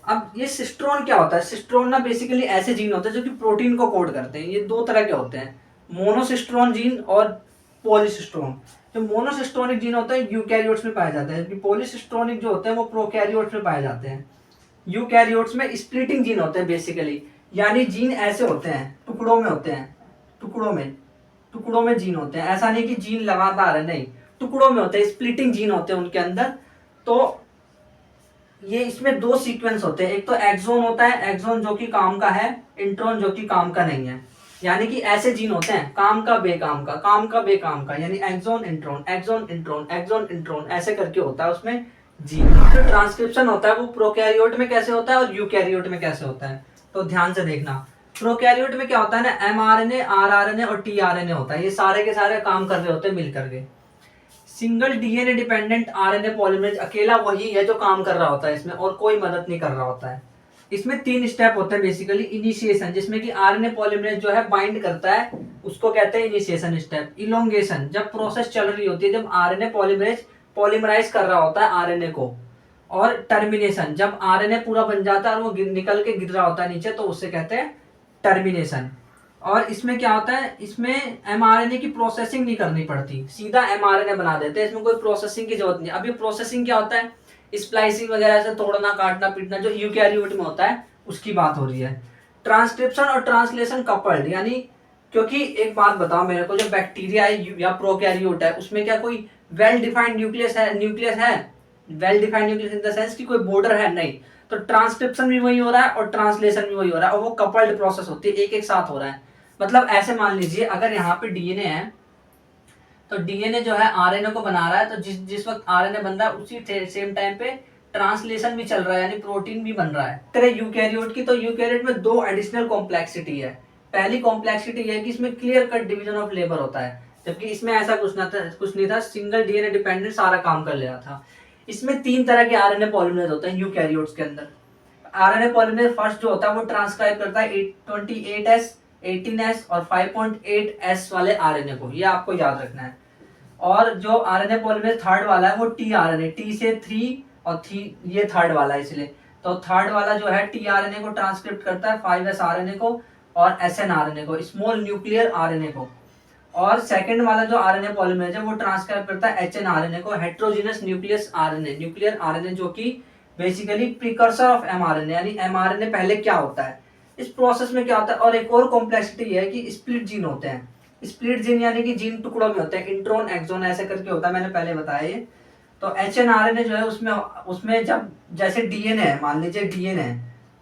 अब ये सिस्ट्रोन क्या होता है? सिस्ट्रोन ना बेसिकली ऐसे जीन होते हैं जो कि प्रोटीन को कोड करते हैं। ये दो तरह के होते हैं, मोनोसिस्ट्रोन जीन और पॉलीसिस्ट्रोन। जो मोनोसिस्ट्रोनिक जीन होता है यूकैरियोट्स में पाया जाता है, जबकि पॉलीसिस्ट्रोनिक जो होते हैं वो प्रोकैरियोट्स में पाए जाते हैं। यूकैरियोट्स में स्प्लिटिंग जीन होते हैं बेसिकली, यानी जीन ऐसे होते हैं, टुकड़ों में होते हैं, टुकड़ों में जीन होते हैं। ऐसा नहीं कि जीन लगातार है, नहीं, टुकड़ों में होते हैं, स्प्लिटिंग जीन होते हैं उनके अंदर। तो ये इसमें दो सीक्वेंस होते हैं, एक तो एक्सोन होता है, एक्सोन जो कि काम का है, इंट्रोन जो कि काम का नहीं है। यानी कि ऐसे जीन होते हैं, काम का बेकाम का, काम का बेकाम का, यानी exon intron, exon intron, exon intron, ऐसे करके होता है उसमें जीन। जो ट्रांसक्रिप्शन होता है वो प्रोकैरियोट में कैसे होता है और यूकैरियोट में कैसे होता है, तो ध्यान से देखना। प्रोकैरियोट में क्या होता है ना, एमआरएनए, आरआरएनए और टीआरएनए होता है, ये सारे के सारे काम कर रहे होते हैं मिलकर के। Single DNA dependent RNA polymerase अकेला वही है जो काम कर रहा होता है इसमें, और कोई मदद नहीं कर रहा होता है। इसमें 3 स्टेप होते हैं बेसिकली। इनिशिएशन, जिसमें कि आरएनए पॉलीमरेज जो है बाइंड करता है, उसको कहते हैं इनिशिएशन स्टेप। इलोंगेशन, जब प्रोसेस चल रही होती है, जब आरएनए पॉलीमरेज पॉलीमराइज कर रहा होता है आरएनए को। और टर्मिनेशन, जब आरएनए पूरा बन जाता है और वो निकल के गिर रहा होता है नीचे, तो उससे कहते हैं टर्मिनेशन। और इसमें क्या होता है, इसमें एमआरएनए की प्रोसेसिंग नहीं करनी पड़ती, सीधा एमआरएनए बना देते हैं, इसमें कोई प्रोसेसिंग की जरूरत नहीं। अभी प्रोसेसिंग क्या होता है, स्प्लाइसिंग वगैरह से तोड़ना, काटना, पीटना, जो यूकैरियोट में होता है उसकी बात हो रही है। ट्रांसक्रिप्शन और ट्रांसलेशन कपल्ड, यानी क्योंकि एक बात बताओ मेरे को, जो बैक्टीरिया है या प्रोकैरियोट है उसमें क्या कोई वेल डिफाइंड न्यूक्लियस है? Well defined nucleus in the sense कि कोई बॉर्डर है? नहीं। तो ट्रांसक्रिप्शन भी वही हो रहा है और ट्रांसलेशन भी वही हो रहा है, और वो कपल्ड प्रोसेस होती है, एक एक साथ हो रहा है। मतलब ऐसे मान लीजिए, अगर यहाँ पे डीएनए है तो डीएनए जो है आरएनए को बना रहा है, तो जिस वक्त आरएनए बन रहा है उसी सेम टाइम पे ट्रांसलेशन भी चल रहा है, यानी प्रोटीन भी बन रहा है। तरह यूकैरियोट की, तो यूकैरियोट में 2 एडिशनल कॉम्प्लेक्सिटी है। पहली कॉम्प्लेक्सिटी है कि इसमें clear cut division of labour होता है, जबकि इसमें ऐसा कुछ नहीं था, सिंगल डीएनए डिपेंडेंट सारा काम कर ले रहा था। इसमें 3 तरह के आरएनए पॉलीमरेज होते हैं यूकैरियोट्स के अंदर। आरएनए पॉलीमरेज फर्स्ट जो होता है वो ट्रांसक्राइब करता है 28S, 18S और 5.8S वाले आरएनए को, ये आपको याद रखना है। और जो आरएनए पॉलीमरेज थर्ड वाला है वो टी आरएनए, टी से 3 और 3 ये थर्ड वाला है, इसलिए तो थर्ड वाला जो है tRNA को ट्रांसक्रिप्ट करता है 5s RNA को और snRNA को, स्मॉल न्यूक्लियर आरएनए को। और सेकंड वाला जो आरएनए पॉलीमरेज है वो ट्रांसक्राइब करता है एचएनआरएनए को, heterogeneous nucleus RNA, nuclear RNA, जो कि बेसिकली प्रीकर्सर ऑफ एमआरएनए, यानी एमआरएनए पहले क्या होता है, इस प्रोसेस में क्या होता है। और एक और कॉम्प्लेक्सिटी है कि स्प्लिट जीन होते हैं। स्प्लिट जीन यानी कि जीन टुकड़ों में होते हैं, इंट्रोन एक्सोन ऐसे करके होता है, मैंने पहले बताया ये। तो एचएनआरएनए जो है उसमें उसमें जब जैसे डीएनए है, मान लीजिए डीएनए है,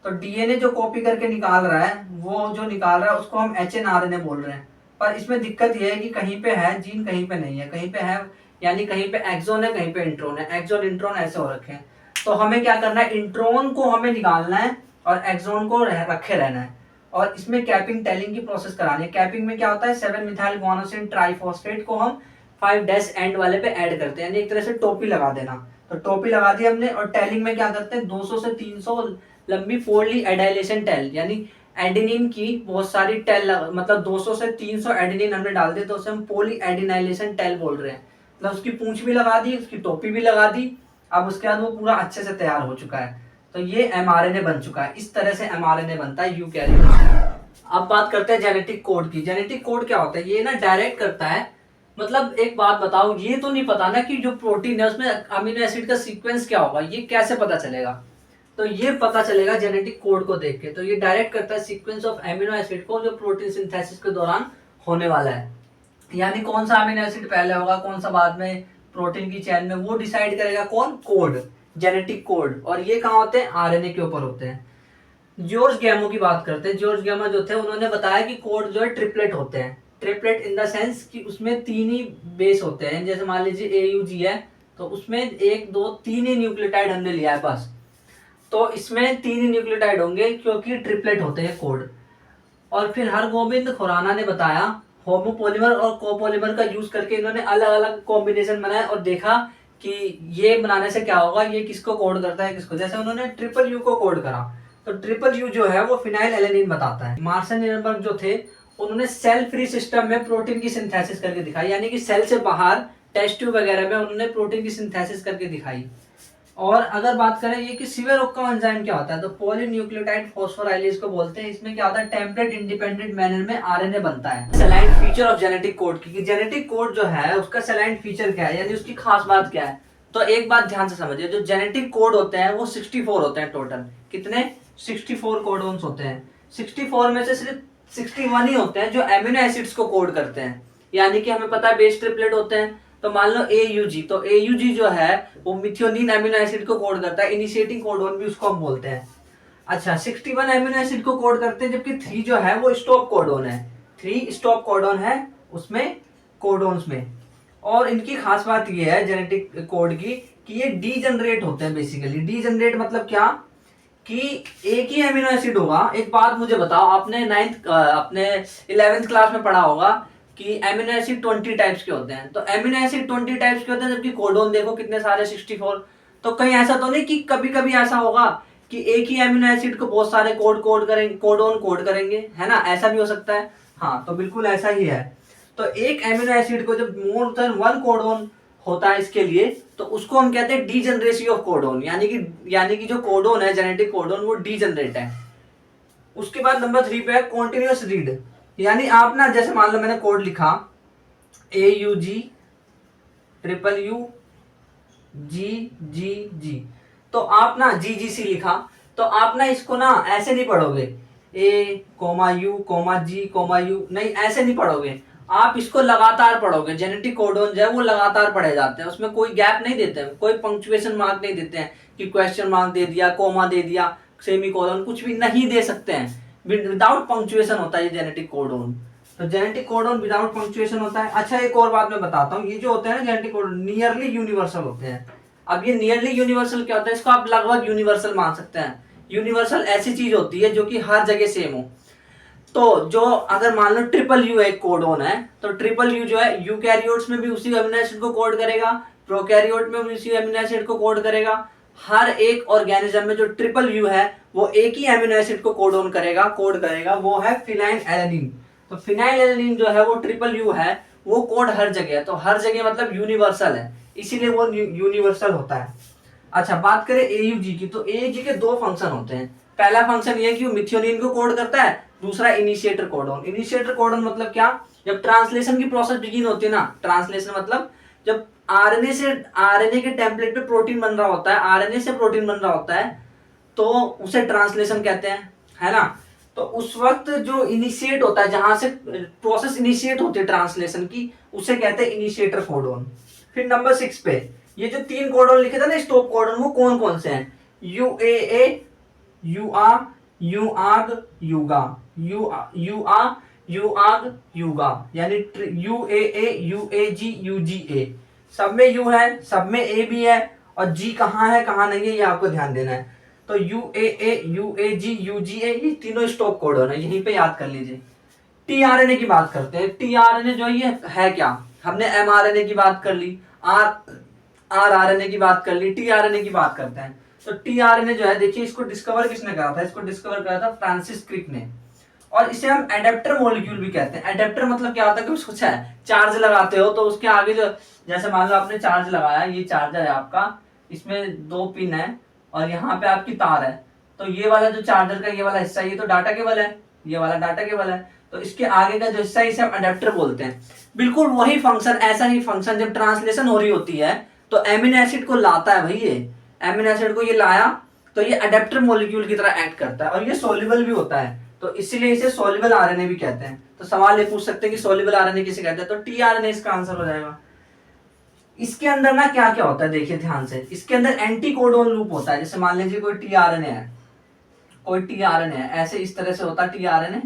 तो डीएनए जो कॉपी करके निकाल रहा है, वो जो निकाल रहा है उसको हम एचएनआरएनए बोल रहे हैं। पर इसमें दिक्कत ये है कि कहीं पे है जीन, कहीं पे नहीं है, कहीं पे है यानी कहीं पे एक्सोन है, कहीं पे इंट्रोन है, एक्सोन इंट्रोन ऐसे हो रखे हैं। तो हमें क्या करना है, इंट्रोन को हमें निकालना है और एक्सोन को रखे रहना है। और इसमें कैपिंग टेलिंग की प्रोसेस करानी है। कैपिंग में क्या होता है, 7 मिथाइल गुआनोसिन ट्राइफॉस्फेट को हम 5 डैश एंड वाले पे ऐड करते हैं, यानी एक तरह से टोपी लगा देना। तो टोपी लगा दी हमने। और टेलिंग में क्या करते हैं, 200 से 300 लंबी फोल्डली एडाइलेशन टेल, यानी एडेनिन की बहुत सारी टेल, मतलब 200 से 300 एडेनिन हमने डाल दिए तो उसे हम पोली एडिनाइलेशन टेल बोल रहे हैं। मतलब उसकी पूंछ भी लगा दी, उसकी टोपी भी लगा दी। अब उसके बाद वो पूरा अच्छे से तैयार हो चुका है। तो ये एमआरएनए बन चुका है। इस तरह से एमआरएनए बनता है यूकैरियोट। अब बात करते हैं जेनेटिक कोड की। जेनेटिक कोड क्या होता है, ये ना डायरेक्ट करता है, मतलब एक बात बताओ, ये तो नहीं पता ना कि जो प्रोटीन है उसमें अमीनो एसिड का सीक्वेंस क्या होगा, ये कैसे पता चलेगा। तो ये पता चलेगा जेनेटिक कोड को देख के। तो ये डायरेक्ट करता है सीक्वेंस ऑफ एमिनो एसिड को जो प्रोटीन सिंथेसिस के दौरान होने वाला है, यानी कौन सा अमीनो एसिड पहले होगा, कौन सा बाद में प्रोटीन की चेन में, वो डिसाइड करेगा कौन, कोड, जेनेटिक कोड। और ये कहाँ होते हैं, आरएनए के ऊपर होते हैं। जॉर्ज गैमो की बात करते हैं। जॉर्ज गैमो जो थे उन्होंने बताया कि कोड जो है ट्रिपलेट होते हैं। ट्रिपलेट इन द सेंस कि उसमें 3 ही बेस होते हैं। जैसे मान लीजिए AUG है तो उसमें 1 2 3 ही न्यूक्लियोटाइड हमने लिया है बस, तो इसमें 3 ही न्यूक्लियोटाइड होंगे क्योंकि ट्रिपलेट होते हैं कोड। और फिर हरगोबिंद खुराना ने बताया होमोपोलिमर और कोपोलिमर का यूज करके इन्होंने अलग अलग कॉम्बिनेशन बनाए और देखा कि ये बनाने से क्या होगा, ये किसको कोड करता है किसको। जैसे उन्होंने ट्रिपल यू को कोड करा, तो ट्रिपल यू जो है वो फिनाइल एलेनिन बताता है। मार्सन निरनबर्ग जो थे उन्होंने सेल फ्री सिस्टम में प्रोटीन की सिंथेसिस करके दिखाई, यानी कि सेल से बाहर टेस्ट ट्यूब वगैरह में उन्होंने प्रोटीन की सिंथेसिस करके दिखाई। और अगर बात करें ये कि सिवेरोक्का एंजाइम क्या होता है, तो पॉलीन्यूक्लियोटाइड फॉस्फोराइलेज को बोलते हैं। इसमें क्या होता है, टेम्पलेट इंडिपेंडेंट मैनर में आरएनए बनता है। सेलाइन फीचर ऑफ जेनेटिक कोड की, जेनेटिक कोड जो है उसका सेलाइन फीचर क्या है, यानी उसकी खास बात क्या है। तो एक बात ध्यान से समझिए, जो जेनेटिक कोड होते हैं वो 64 होते हैं टोटल। कितने, 64 कोडोन्स होते हैं। 64 में से सिर्फ 61 ही होते हैं जो एमिनो एसिड्स को कोड करते हैं, यानी कि हमें पता है बेस ट्रिपलेट होते हैं। तो मान लो AUG, तो AUG जो है वो मिथियोनिन एमिनो एसिड को कोड करता है, इनिशिएटिंग कोडोन भी उसको हम बोलते हैं। अच्छा, 61 एमिनो एसिड को कोड करते हैं, जबकि 3 जो है वो स्टॉप कोडोन है। 3 स्टॉप कोडोन है उसमें, कोडोन्स में। और इनकी खास बात ये है जेनेटिक कोड की कि ये डीजनरेट होते हैं। बेसिकली डीजनरेट मतलब क्या, कि एक ही एमिनो एसिड होगा। एक बात मुझे बताओ, आपने 11th क्लास में पढ़ा होगा कि एमिनो एसिड 20 टाइप्स के होते हैं। तो एमिनो एसिड 20 टाइप्स के होते हैं, जबकि कोडोन देखो कितने सारे, 64। तो कहीं ऐसा तो नहीं कि कभी कभी ऐसा होगा कि एक ही एमिनो एसिड को बहुत सारे कोड करेंगे, कोडोन कोड करेंगे, है ना, ऐसा भी हो सकता है। हाँ, तो बिल्कुल ऐसा ही है। तो एक एमिनो एसिड को जब मोर देन 1 कोडोन होता है इसके लिए, तो उसको हम कहते हैं डीजनरेसी ऑफ कोडोन, यानी कि जो कोडोन है, जेनेटिक कोडोन, वो डीजनरेट है। उसके बाद नंबर 3 पे है कॉन्टिन्यूअस रीड, यानी आप ना, जैसे मान लो मैंने कोड लिखा AUG ट्रिपल U GGG, तो आप ना GGC लिखा, तो आप ना इसको ना ऐसे नहीं पढ़ोगे A, U, G, U, नहीं ऐसे नहीं पढ़ोगे। आप इसको लगातार पढ़ोगे। जेनेटिक कोडोन जो है वो लगातार पढ़े जाते हैं, उसमें कोई गैप नहीं देते हैं, कोई पंक्चुएशन मार्क नहीं देते हैं कि क्वेश्चन मार्क दे दिया, कोमा दे दिया, सेमी कोलन, कुछ भी नहीं दे सकते हैं। विदाउट पंक्चुएशन होता है ये जेनेटिक कोडोन। तो जेनेटिक कोडोन विदाउट पंक्चुएशन होता है। अच्छा, एक और बात मैं बताता हूँ, ये जो होते हैं ना जेनेटिक कोडोन नियरली यूनिवर्सल होते हैं। अब ये नियरली यूनिवर्सल क्या होता है, इसको आप लगभग यूनिवर्सल मान सकते हैं। यूनिवर्सल ऐसी चीज होती है जो कि हर जगह सेम हो। तो जो अगर मान लो ट्रिपल यू एक कोडोन है, तो ट्रिपल यू जो है यूकैरियोट्स में भी उसी अमीनो एसिड को कोड करेगा, प्रोकैरियोट में भी उसी अमीनो एसिड को कोड करेगा। हर एक ऑर्गेनिज्म में जो ट्रिपल यू है वो एक ही अमीनो एसिड को कोड करेगा, वो है फिनाइल एलेनिन। तो फिनाइल एलेनिन जो है वो ट्रिपल यू है, वो कोड हर जगह है। तो हर जगह मतलब यूनिवर्सल है, इसीलिए वो यूनिवर्सल होता है। अच्छा, बात करें एयूजी की, तो एयूजी के दो फंक्शन होते हैं। पहला फंक्शन ये है कि वो मिथियोनिन को कोड करता है, दूसरा इनिशिएटर कोडॉन। इनिशिएटर कोडॉन मतलब क्या, जब ट्रांसलेशन की प्रोसेस बिगिन होती है ना, ट्रांसलेशन मतलब जब आरएनए के टेम्पलेट पे प्रोटीन बन रहा होता है, आरएनए से प्रोटीन बन रहा होता है, तो उसे ट्रांसलेशन कहते हैं, है ना। तो उस वक्त जो इनिशिएट होता है, जहां से प्रोसेस इनिशिएट होती है ट्रांसलेशन की, उसे कहते हैं इनिशिएटर कोडॉन। फिर नंबर 6 पे ये जो 3 कोडॉन लिखे थे ना, स्टॉप कोडॉन, वो कौन कौन से हैं? यूएए, यूआ, यूआग, युगा, यूआ, यूआग, युगा, यानी यूएए, यूएजी, यूजीए। सब में यू है, सब में ए भी है, और जी कहाँ है कहाँ नहीं है ये आपको ध्यान देना है। तो यूएए, यूएजी, यूजीए, ये तीनों स्टॉप कोडॉन है, यहीं पे याद कर लीजिए। टीआरएनए की बात करते हैं। टीआरएनए जो ये है क्या, हमने एमआरएनए की बात कर ली, आरआरएनए की बात कर ली, टीआरएनए की बात करते हैं। तो टीआरएनए जो है, देखिए इसको डिस्कवर किसने करा था? इसको डिस्कवर करा था फ्रांसिस क्रिक ने। और इसे हम एडेप्टर मॉलिक्यूल भी कहते हैं। एडेप्टर मतलब क्या होता है कि उसको चार्ज लगाते हो तो उसके आगे जो, जैसे मान लो आपने चार्ज लगाया, ये चार्जर है आपका, इसमें 2 पिन है और यहाँ पे आपकी तार है, तो ये वाला जो चार्जर का ये वाला हिस्सा, ये तो डाटा केबल है, ये वाला डाटा केबल है, तो इसके आगे का जो हिस्सा है इसे हम अडेप्टर बोलते हैं। बिल्कुल वही फंक्शन, ऐसा ही फंक्शन जब ट्रांसलेशन हो रही होती है तो एमिनो एसिड को लाता है भाई, ये एमिनो एसिड को ये लाया तो ये अडेप्टर मॉलिक्यूल की तरह एक्ट करता है, और ये सोल्यूबल भी होता है, तो इसीलिए इसे सोल्यूबल आरएनए भी कहते हैं। तो सवाल ये पूछ सकते हैं कि सोल्यूबल आरएनए किसे कहते हैं, तो टीआरएनए इसका आंसर हो जाएगा। इसके अंदर ना क्या क्या होता है, देखिए ध्यान से, इसके अंदर एंटी कोडॉन लूप होता है। जैसे मान लीजिए कोई टीआरएनए है, कोई टीआरएनए है, ऐसे इस तरह से होता है टीआरएनए,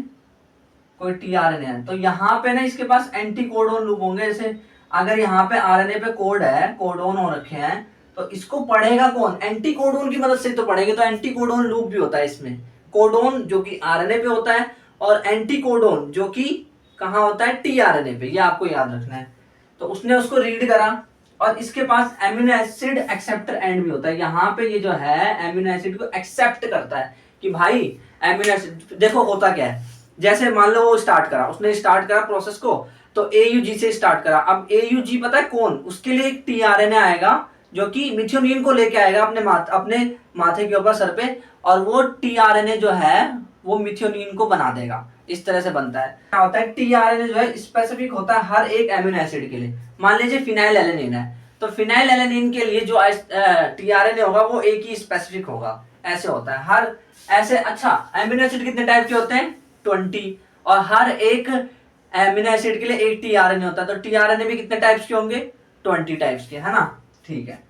कोई टीआरएनए है, तो यहाँ पे ना इसके पास एंटी कोडॉन लूप होंगे। जैसे अगर यहाँ पे आरएनए पे कोड है, कोडॉन हो रखे हैं, तो इसको पढ़ेगा कौन? एंटी कोडॉन की मदद से तो पढ़ेंगे, तो एंटी कोडॉन लूप भी होता है इसमें। कोडॉन जो कि आरएनए पे होता है, और एंटी कोडॉन जो कि कहाँ होता है? टीआरएनए पे, ये आपको याद रखना है। तो उसने उसको रीड करा, और इसके पास एमिनो एसिड एक्सेप्टर एंड भी होता है। यहाँ पे ये जो है एमिनो एसिड को एक्सेप्ट करता है कि भाई एमिनो एसिड, देखो होता क्या है, जैसे मान लो वो स्टार्ट करा, उसने स्टार्ट करा प्रोसेस को, तो एयूजी से स्टार्ट करा। अब एयूजी पता है कौन? उसके लिए एक टीआरएनए आएगा जो कि मिथ्योनिन को लेके आएगा अपने माथे के ऊपर, सर पे, और वो टीआरएनए जो है वो मिथ्योनिन को बना देगा। इस तरह से बनता है। क्या होता है, टीआरएनए जो है स्पेसिफिक होता है हर एक एमिनो एसिड के लिए। मान लीजिए फिनाइल एलेनिन है, तो फिनाइल एलेनिन के लिए जो टीआरएनए होगा वो एक ही स्पेसिफिक होगा। ऐसे होता है हर ऐसे। अच्छा, एमिनो एसिड कितने टाइप के होते हैं? 20, और हर एक एमिनो एसिड के लिए एक टीआरएनए होता है, तो टीआरएनए भी कितने टाइप्स के होंगे? 20 टाइप्स के, है ना। ठीक है।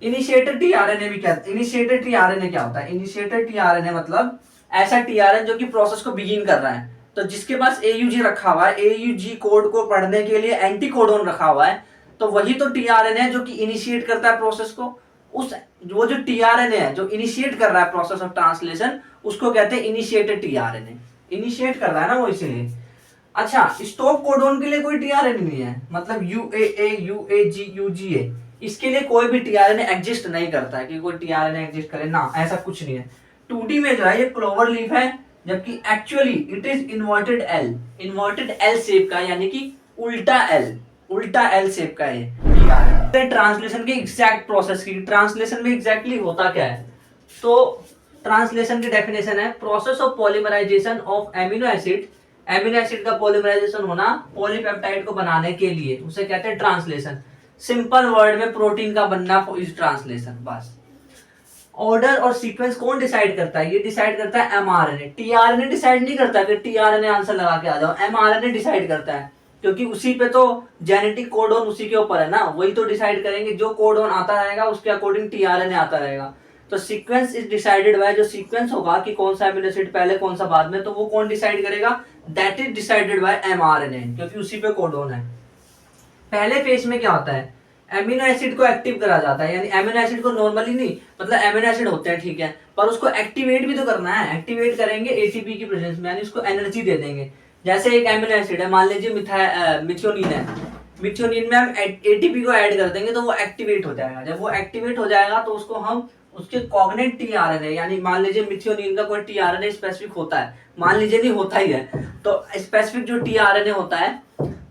इनिशिएटर टीआरएनए भी क्या, इनिशिएटर टीआरएनए क्या होता है? इनिशिएटर टीआरएनए मतलब ऐसा टीआरएनए जो कि प्रोसेस को बिगिन कर रहा है, तो जिसके पास एयूजी रखा हुआ है, एयूजी कोड को पढ़ने के लिए एंटी कोडॉन रखा हुआ है, तो वही तो टीआरएनए है जो कि इनिशिएट करता है प्रोसेस को। उस वो जो टीआरएनए है जो इनिशिएट कर रहा है प्रोसेस ऑफ ट्रांसलेशन, उसको कहते हैं इनिशिएटेड टीआरएनए। इनिशिएट कर रहा है ना वो, इसीलिए। अच्छा, स्टॉप कोडॉन के लिए कोई टीआरएनए नहीं है, मतलब यूएए, यूएजी, यूजीए, इसके लिए कोई भी टीआरएनए एग्जिस्ट नहीं करता है कि कोई टीआरएनए एग्जिस्ट करे ना, ऐसा कुछ नहीं है। 2D में जो है ये क्लोवर लीफ है, जबकि actually it is inverted L, inverted L shape का, यानी कि उल्टा एल, उल्टा एल शेप का ये टीआरएनए। ट्रांसलेशन के एग्जैक्ट प्रोसेस की, ट्रांसलेशन में एग्जैक्टली होता क्या है, तो ट्रांसलेशन की डेफिनेशन है process of polymerization of amino acid. Amino acid का पॉलीमराइजेशन होना पॉलीपेप्टाइड को बनाने के लिए, उसे कहते हैं ट्रांसलेशन। सिंपल वर्ड में प्रोटीन का बनना इज ट्रांसलेशन, बस। ऑर्डर और सीक्वेंस कौन डिसाइड करता है? ये डिसाइड करता है एमआरएनए। टीआरएनए डिसाइड नहीं करता कि टीआरएनए आंसर लगा के आ जाओ, एमआरएनए डिसाइड करता है, क्योंकि उसी पे तो जेनेटिक कोडॉन उसी के ऊपर है ना, वही तो डिसाइड करेंगे। जो कोडॉन आता रहेगा उसके अकॉर्डिंग टीआरएनए आता रहेगा। तो सीक्वेंस इज डिसाइडेड बाय, जो सीक्वेंस होगा कि कौन सा एमिनो एसिड पहले कौन सा बाद में, तो वो कौन डिसाइड करेगा? That is decided by mRNA, क्योंकि उसी पे कोडॉन है। पहले फेज में क्या होता है, एमिनो एसिड को एक्टिव करा जाता है, यानी एमिनो एसिड को नॉर्मली नहीं, मतलब एमिनो एसिड होते हैं ठीक है, पर उसको एक्टिवेट भी तो करना है। एक्टिवेट करेंगे एटीपी की प्रेजेंस में, यानी उसको एनर्जी दे देंगे। जैसे एक एमिनो एसिड है, मान लीजिए मिथ्योनिन है, मिथ्योनिन में हम एटीपी को ऐड कर देंगे तो वो एक्टिवेट हो जाएगा। जब वो एक्टिवेट हो जाएगा तो उसको हम उसके कॉग्नेट टीआरएनए, यानी मान लीजिए मिथ्योनिन का कोई टीआरएनए स्पेसिफिक होता है, मान लीजिए नहीं होता ही है, तो स्पेसिफिक जो टीआरएनए होता है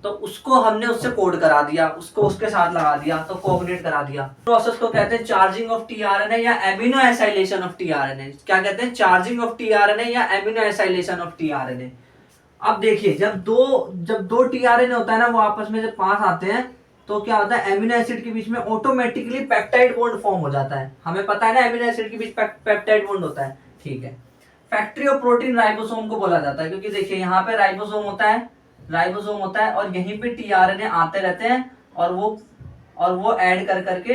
तो उसको हमने उससे कोड करा दिया, उसको उसके साथ लगा दिया, तो कोऑर्डिनेट करा दिया। प्रोसेस को कहते हैं चार्जिंग ऑफ टीआरएनए या एमिनो एसाइलेशन ऑफ टीआरएनए। क्या कहते हैं? चार्जिंग ऑफ टीआरएनए या एमिनो एसाइलेशन ऑफ टीआरएनए। अब देखिए, जब दो टीआरएनए होता है ना, वो आपस में जब पास आते हैं तो क्या होता है, एमिनो एसिड के बीच में ऑटोमेटिकली पेप्टाइड बॉन्ड फॉर्म हो जाता है। हमें पता है ना एमिनो एसिड के बीच पेप्टाइड बॉन्ड होता है, ठीक है। फैक्ट्री ऑफ प्रोटीन राइबोसोम को बोला जाता है, क्योंकि देखिए यहाँ पे राइबोसोम होता है और यहीं पे टीआरएनए आते रहते हैं और वो ऐड कर करके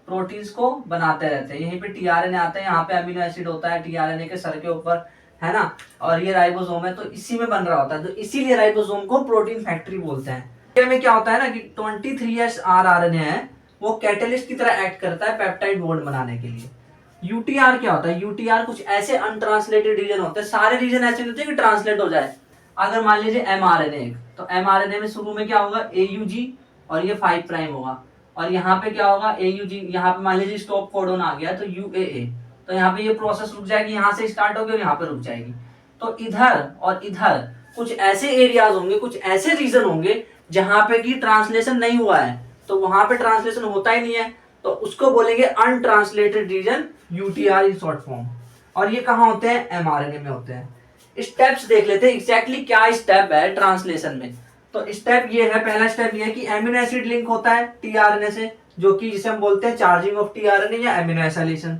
प्रोटीन्स को बनाते रहते हैं। यहीं पे टीआरएनए आते हैं, यहाँ पे अमीनो एसिड होता है टीआरएनए के सर के ऊपर, है ना, और ये राइबोसोम है, तो इसी में बन रहा होता है, तो इसीलिए राइबोसोम को प्रोटीन फैक्ट्री बोलते हैं। में क्या होता है ना कि 23S आरएनए है, वो कैटलिस्ट की तरह एक्ट करता है पेप्टाइड बॉन्ड बनाने के लिए। यूटीआर क्या होता है? यूटीआर कुछ ऐसे अनट्रांसलेटेड रीजन होते हैं, सारे रीजन ऐसे नहीं होते कि ट्रांसलेट हो जाए। अगर मान लीजिए एमआरएनए, तो एमआरएनए में शुरू में क्या होगा, एयूजी, और ये 5 प्राइम होगा, और यहाँ पे क्या होगा, एयूजी, यहाँ पे मान लीजिए स्टॉप कोडोन आ गया तो यूएए, तो यहाँ पे ये प्रोसेस रुक जाएगी, यहाँ से स्टार्ट होगी और यहाँ पे रुक जाएगी। तो इधर और इधर कुछ ऐसे एरियाज होंगे, कुछ ऐसे रीजन होंगे जहां पे कि ट्रांसलेशन नहीं हुआ है, तो वहां पे ट्रांसलेशन होता ही नहीं है, तो उसको बोलेंगे untranslated region, UTR in short form. और ये कहाँ होते हैं? एमआरएनए में होते हैं। स्टेप्स देख लेते हैं एग्जैक्टली क्या स्टेप है ट्रांसलेशन में। तो स्टेप ये है, पहला स्टेप ये है कि एमिनो एसिड लिंक होता है टीआरएनए से, जो कि जिसे हम बोलते हैं चार्जिंग ऑफ टीआरएनए या एमिनो एसाइलेशन।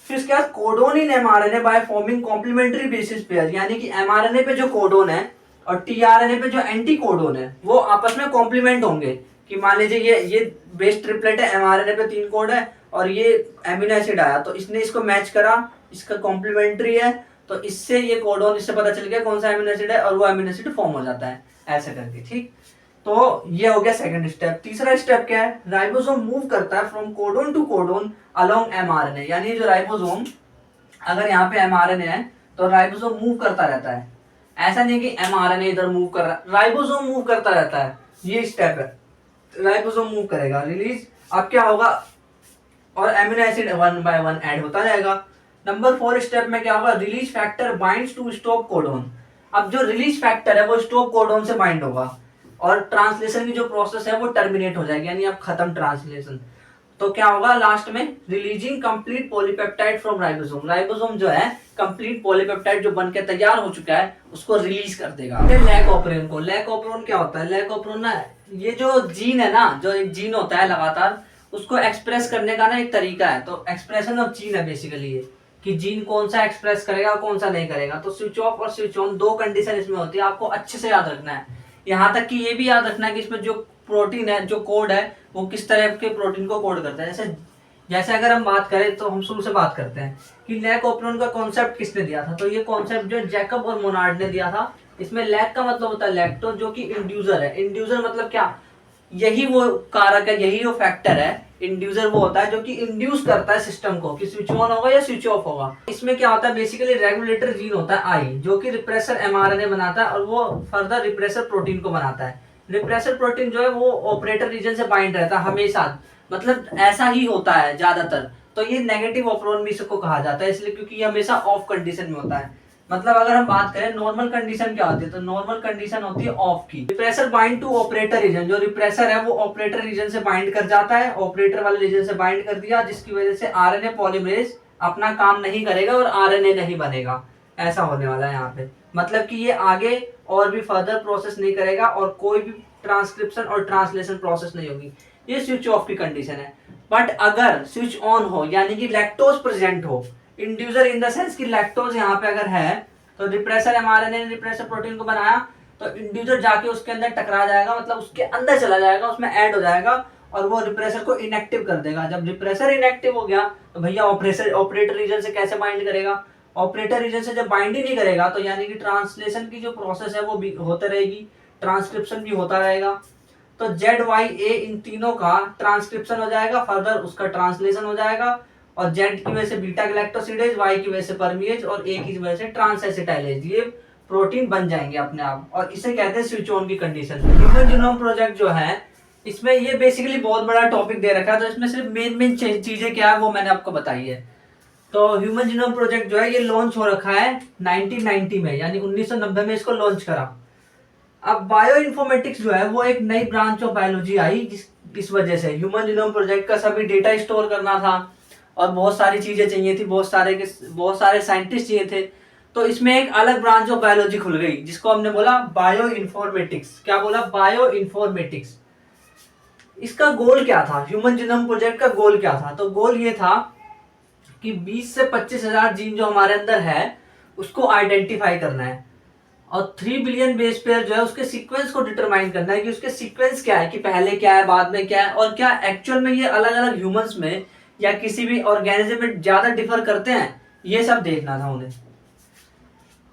फिर इसके बाद codon in mRNA by forming complementary basis pair, यानी कि एमआरएनए पे जो कोडोन है और टीआरएनए पे जो एंटी कोडोन है वो आपस में कॉम्प्लीमेंट होंगे। कि मान लीजिए ये बेस ट्रिपलेट है, एमआरएनए पे 3 कोड है और ये एमिनो एसिड आया, तो इसने इसको मैच करा, इसका कॉम्प्लीमेंट्री है, तो इससे ये कोडोन, इससे पता चल गया कौन सा एमिनो एसिड है और वो एमिनो एसिड फॉर्म हो जाता है, ऐसे करके, ठीक। तो ये हो गया सेकंड स्टेप। तीसरा स्टेप क्या है? राइबोसोम मूव करता है from codon to codon along mRNA, यानी जो राइबोसोम, अगर यहाँ पे एमआरएनए है तो राइबोसोम मूव करता रहता है। ऐसा नहीं कि एमआरएनए इधर मूव कर रहा है, राइबोसोम मूव करता रहता है, ये स्टेप है। राइबोसोम मूव करेगा, रिलीज, अब क्या होगा, और एमिनो एसिड 1 by 1 ऐड होता जाएगा। नंबर 4 स्टेप में क्या होगा, release factor binds to stop codon. अब जो रिलीज फैक्टर है वो स्टॉप कोडोन से बाइंड होगा और ट्रांसलेशन की जो प्रोसेस है वो टर्मिनेट हो जाएगी, यानी अब खत्म ट्रांसलेशन। तो क्या होगा लास्ट में, releasing complete polypeptide from ribosome. Ribosome जो है कंप्लीट पॉलीपेप्टाइड जो बनके तैयार हो चुका है उसको रिलीज कर देगा। लैक ऑपरेन को, लैक ऑपरेन क्या होता है? लैक ऑपरेन ना, ये जो जीन है ना, जो एक जीन होता है लगातार, उसको एक्सप्रेस करने का ना एक तरीका है। तो एक्सप्रेशन ऑफ जीन है बेसिकली ये, कि जीन कौन सा एक्सप्रेस करेगा कौन सा नहीं करेगा। तो स्विच ऑफ और स्विच ऑन, 2 कंडीशन इसमें होती है, आपको अच्छे से याद रखना है। यहाँ तक कि ये भी याद रखना है कि इसमें जो प्रोटीन है, जो कोड है, वो किस तरह के प्रोटीन को कोड करता है। जैसे अगर हम बात करें तो हम शुरू से बात करते हैं कि लैक ऑपरेन का कॉन्सेप्ट किसने दिया था। तो ये कॉन्सेप्ट जो जैकब और मोनार्ड ने दिया था। इसमें लैक का मतलब होता है लैक्टो, जो कि इंड्यूसर है। इंड्यूसर मतलब क्या, यही वो कारक है, यही वो फैक्टर है। इंड्यूसर वो होता है जो कि इंड्यूस करता है सिस्टम को कि स्विच ऑन होगा या स्विच ऑफ होगा। इसमें क्या होता है, बेसिकली रेगुलेटर जीन होता है आई, जो कि रिप्रेसर एमआरएनए बनाता है और वो फर्दर रिप्रेसर प्रोटीन को बनाता है। रिप्रेसर प्रोटीन जो है वो ऑपरेटर रीजन से बाइंड रहता है हमेशा, मतलब ऐसा ही होता है ज्यादातर। तो ये नेगेटिव ऑपरेन भी इसको कहा जाता है, इसलिए क्योंकि ये हमेशा ऑफ कंडीशन में होता है। मतलब अगर हम बात करें नॉर्मल कंडीशन क्या होती है, तो नॉर्मल कंडीशन होती है ऑफ की। Repressor bind to operator region, जो रिप्रेसर है वो ऑपरेटर रीजन से बाइंड कर जाता है, ऑपरेटर वाले रीजन से बाइंड कर दिया, जिसकी वजह से आरएनए पॉलीमरेज अपना काम नहीं करेगा और आरएनए नहीं बनेगा। ऐसा होने वाला है यहाँ पे, मतलब कि ये आगे और भी फर्दर प्रोसेस नहीं करेगा और कोई भी ट्रांसक्रिप्शन और ट्रांसलेशन प्रोसेस नहीं होगी। ये स्विच ऑफ की कंडीशन है। बट अगर स्विच ऑन हो, यानी कि लैक्टोज प्रेजेंट हो, इंड्यूसर इन द सेंस कि लैक्टोज यहाँ पे अगर है, तो रिप्रेसर एमआरएनए ने रिप्रेसर प्रोटीन को बनाया, तो इंड्यूसर जाके उसके अंदर टकरा जाएगा, मतलब उसके अंदर चला जाएगा, उसमें ऐड हो जाएगा और वो रिप्रेसर को इनएक्टिव कर देगा। जब रिप्रेसर इनएक्टिव हो गया तो भैया ऑपरेटर रीजन से कैसे बाइंड करेगा? ऑपरेटर रीजन से जब बाइंड ही नहीं करेगा तो यानी कि ट्रांसलेशन की जो प्रोसेस है वो भी होते रहेगी, ट्रांसक्रिप्शन भी होता रहेगा। तो ZYA इन तीनों का ट्रांसक्रिप्शन हो जाएगा, फर्दर उसका ट्रांसलेशन हो जाएगा, और Z की वजह से बीटा गैलेक्टोसिडेज, Y की वजह से परमिएज और A की वजह से ट्रांसएसिटाइलेज, ये प्रोटीन बन जाएंगे अपने आप, और इसे कहते हैं स्विच ऑन की कंडीशन। ह्यूमन जीनोम प्रोजेक्ट जो है, इसमें ये बेसिकली बहुत बड़ा टॉपिक दे रखा है, तो इसमें सिर्फ मेन चीजें क्या है वो मैंने आपको बताई है। तो ह्यूमन जीनोम प्रोजेक्ट जो है ये लॉन्च हो रखा है 1990 में, यानी 1990 में इसको लॉन्च करा। अब बायो इन्फॉर्मेटिक्स जो है वो एक नई ब्रांच ऑफ बायोलॉजी आई, जिस इस वजह से ह्यूमन जीनोम प्रोजेक्ट का सभी डेटा स्टोर करना था और बहुत सारी चीजें चाहिए थी, बहुत सारे साइंटिस्ट चाहिए थे। तो इसमें एक अलग ब्रांच ऑफ बायोलॉजी खुल गई जिसको हमने बोला बायो इन्फॉर्मेटिक्स। क्या बोला? Bio informatics. इसका गोल क्या था? ह्यूमन जीनोम प्रोजेक्ट का गोल क्या था? तो गोल ये था कि 20 से 25 हजार जीन जो हमारे अंदर है उसको आइडेंटिफाई करना है और 3 बिलियन बेस पेयर जो है उसके सीक्वेंस को डिटरमाइन करना है कि उसके सीक्वेंस क्या है, कि पहले क्या है, बाद में क्या है, और क्या एक्चुअल में ये अलग अलग ह्यूमंस में या किसी भी ऑर्गेनिज्म में ज्यादा डिफर करते हैं, ये सब देखना था उन्हें।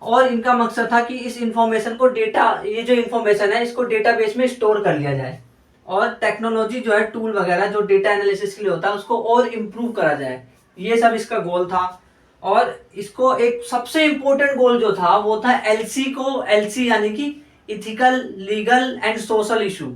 और इनका मकसद था कि इस इंफॉर्मेशन को ये जो इंफॉर्मेशन है इसको डेटाबेस में स्टोर कर लिया जाए और टेक्नोलॉजी जो है, टूल वगैरह जो डेटा एनालिसिस के लिए होता है उसको और इम्प्रूव करा जाए। ये सब इसका गोल था। और इसको एक सबसे इंपॉर्टेंट गोल जो था वो था एलसी यानी कि ethical, legal and social issue.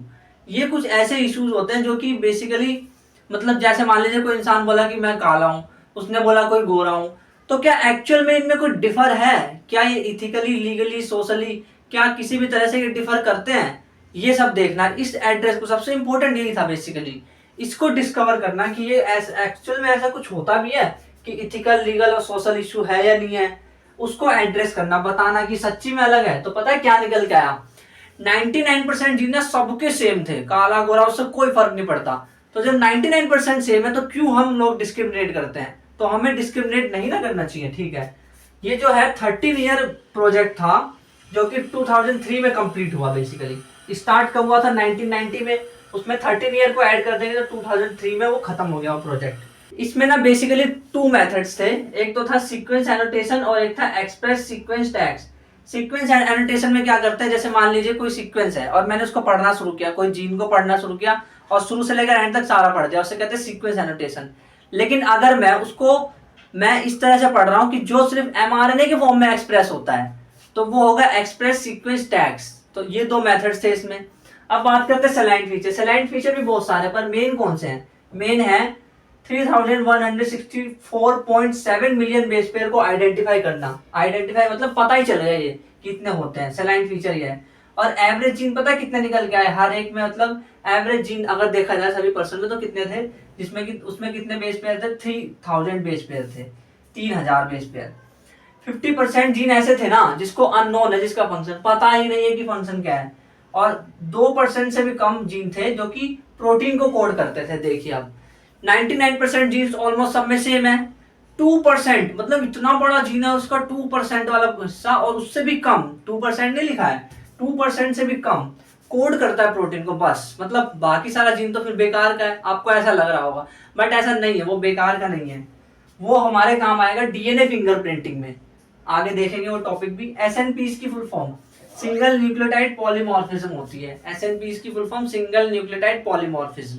ये कुछ ऐसे इश्यूज होते हैं जो कि बेसिकली मतलब जैसे मान लीजिए कोई इंसान बोला कि मैं काला हूं, उसने बोला कोई गोरा हूं, तो क्या एक्चुअल में इनमें कोई डिफर है? क्या ये इथिकली, लीगली, सोशली क्या किसी भी तरह से ये डिफर करते हैं? ये सब देखना, इस एड्रेस को सबसे इंपॉर्टेंट यही था बेसिकली, इसको डिस्कवर करना कि ये एक्चुअल में ऐसा कुछ होता भी है कि इथिकल, लीगल और सोशल इशू है या नहीं है, उसको एड्रेस करना, बताना कि सच्ची में अलग है। तो पता है क्या निकल के आया? 99% जीना सबके सेम थे, काला गोरा उससे कोई फर्क नहीं पड़ता। तो जब 99% सेम है तो क्यों हम लोग डिस्क्रिमिनेट करते हैं? तो हमें डिस्क्रिमिनेट नहीं ना करना चाहिए, ठीक है। ये जो है 13 ईयर प्रोजेक्ट था जो कि 2003 में कंप्लीट हुआ। बेसिकली स्टार्ट कब हुआ था? 1990 में। उसमें 13 ईयर को ऐड कर देंगे तो 2003 में वो खत्म हो गया वो प्रोजेक्ट। इसमें ना बेसिकली 2 मेथड्स थे, एक तो था सीक्वेंस एनोटेशन और एक था express sequence tags. Sequence annotation में क्या करते हैं, जैसे मान लीजिए कोई सीक्वेंस है और मैंने उसको पढ़ना शुरू किया, कोई जीन को पढ़ना शुरू किया और शुरू से लेकर एंड तक सारा पढ़ दिया, उसे कहते हैं सीक्वेंस एनोटेशन। लेकिन अगर मैं इस तरह से पढ़ रहा हूं कि जो सिर्फ एमआरएनए के फॉर्म में एक्सप्रेस होता है तो वो होगा एक्सप्रेस सीक्वेंस टैग्स। तो ये 2 मेथड्स थे इसमें। अब बात करते हैं सेलाइन फीचर। सेलाइन फीचर भी बहुत सारे, पर मेन कौन से हैं? मेन है 3164.7 मिलियन बेस पेयर को आइडेंटिफाई करना। आइडेंटिफाई मतलब पता ही चलेगा ये कितने होते हैं, सेलाइन फीचर ये है। और एवरेज जीन पता कितने निकल के आए हर एक में? मतलब एवरेज जीन अगर देखा जाए सभी पर्सन में तो कितने थे, जिसमें कि उसमें कितने बेस पेयर थे? 3000 बेस पेयर थे, 3000 बेस पेयर। 50% जीन ऐसे थे ना जिसको अननोन है, जिसका फंक्शन पता ही नहीं है कि फंक्शन क्या है। और 2% से भी कम जीन थे जो कि प्रोटीन को कोड करते थे। देखिए अब 99% जीन्स ऑलमोस्ट सब में सेम है। 2% मतलब इतना बड़ा जीन है उसका 2% वाला हिस्सा, और उससे भी कम, 2% नहीं लिखा है, 2% से भी कम कोड करता है प्रोटीन को बस। मतलब बाकी सारा जीन तो फिर बेकार का है, आपको ऐसा लग रहा होगा, बट ऐसा नहीं है, वो बेकार का नहीं है। वो हमारे काम आएगा डीएनए फिंगरप्रिंटिंग में, आगे देखेंगे वो टॉपिक भी। एसएनपीज की full form single nucleotide polymorphism होती है। एसएनपीज की full form single nucleotide polymorphism.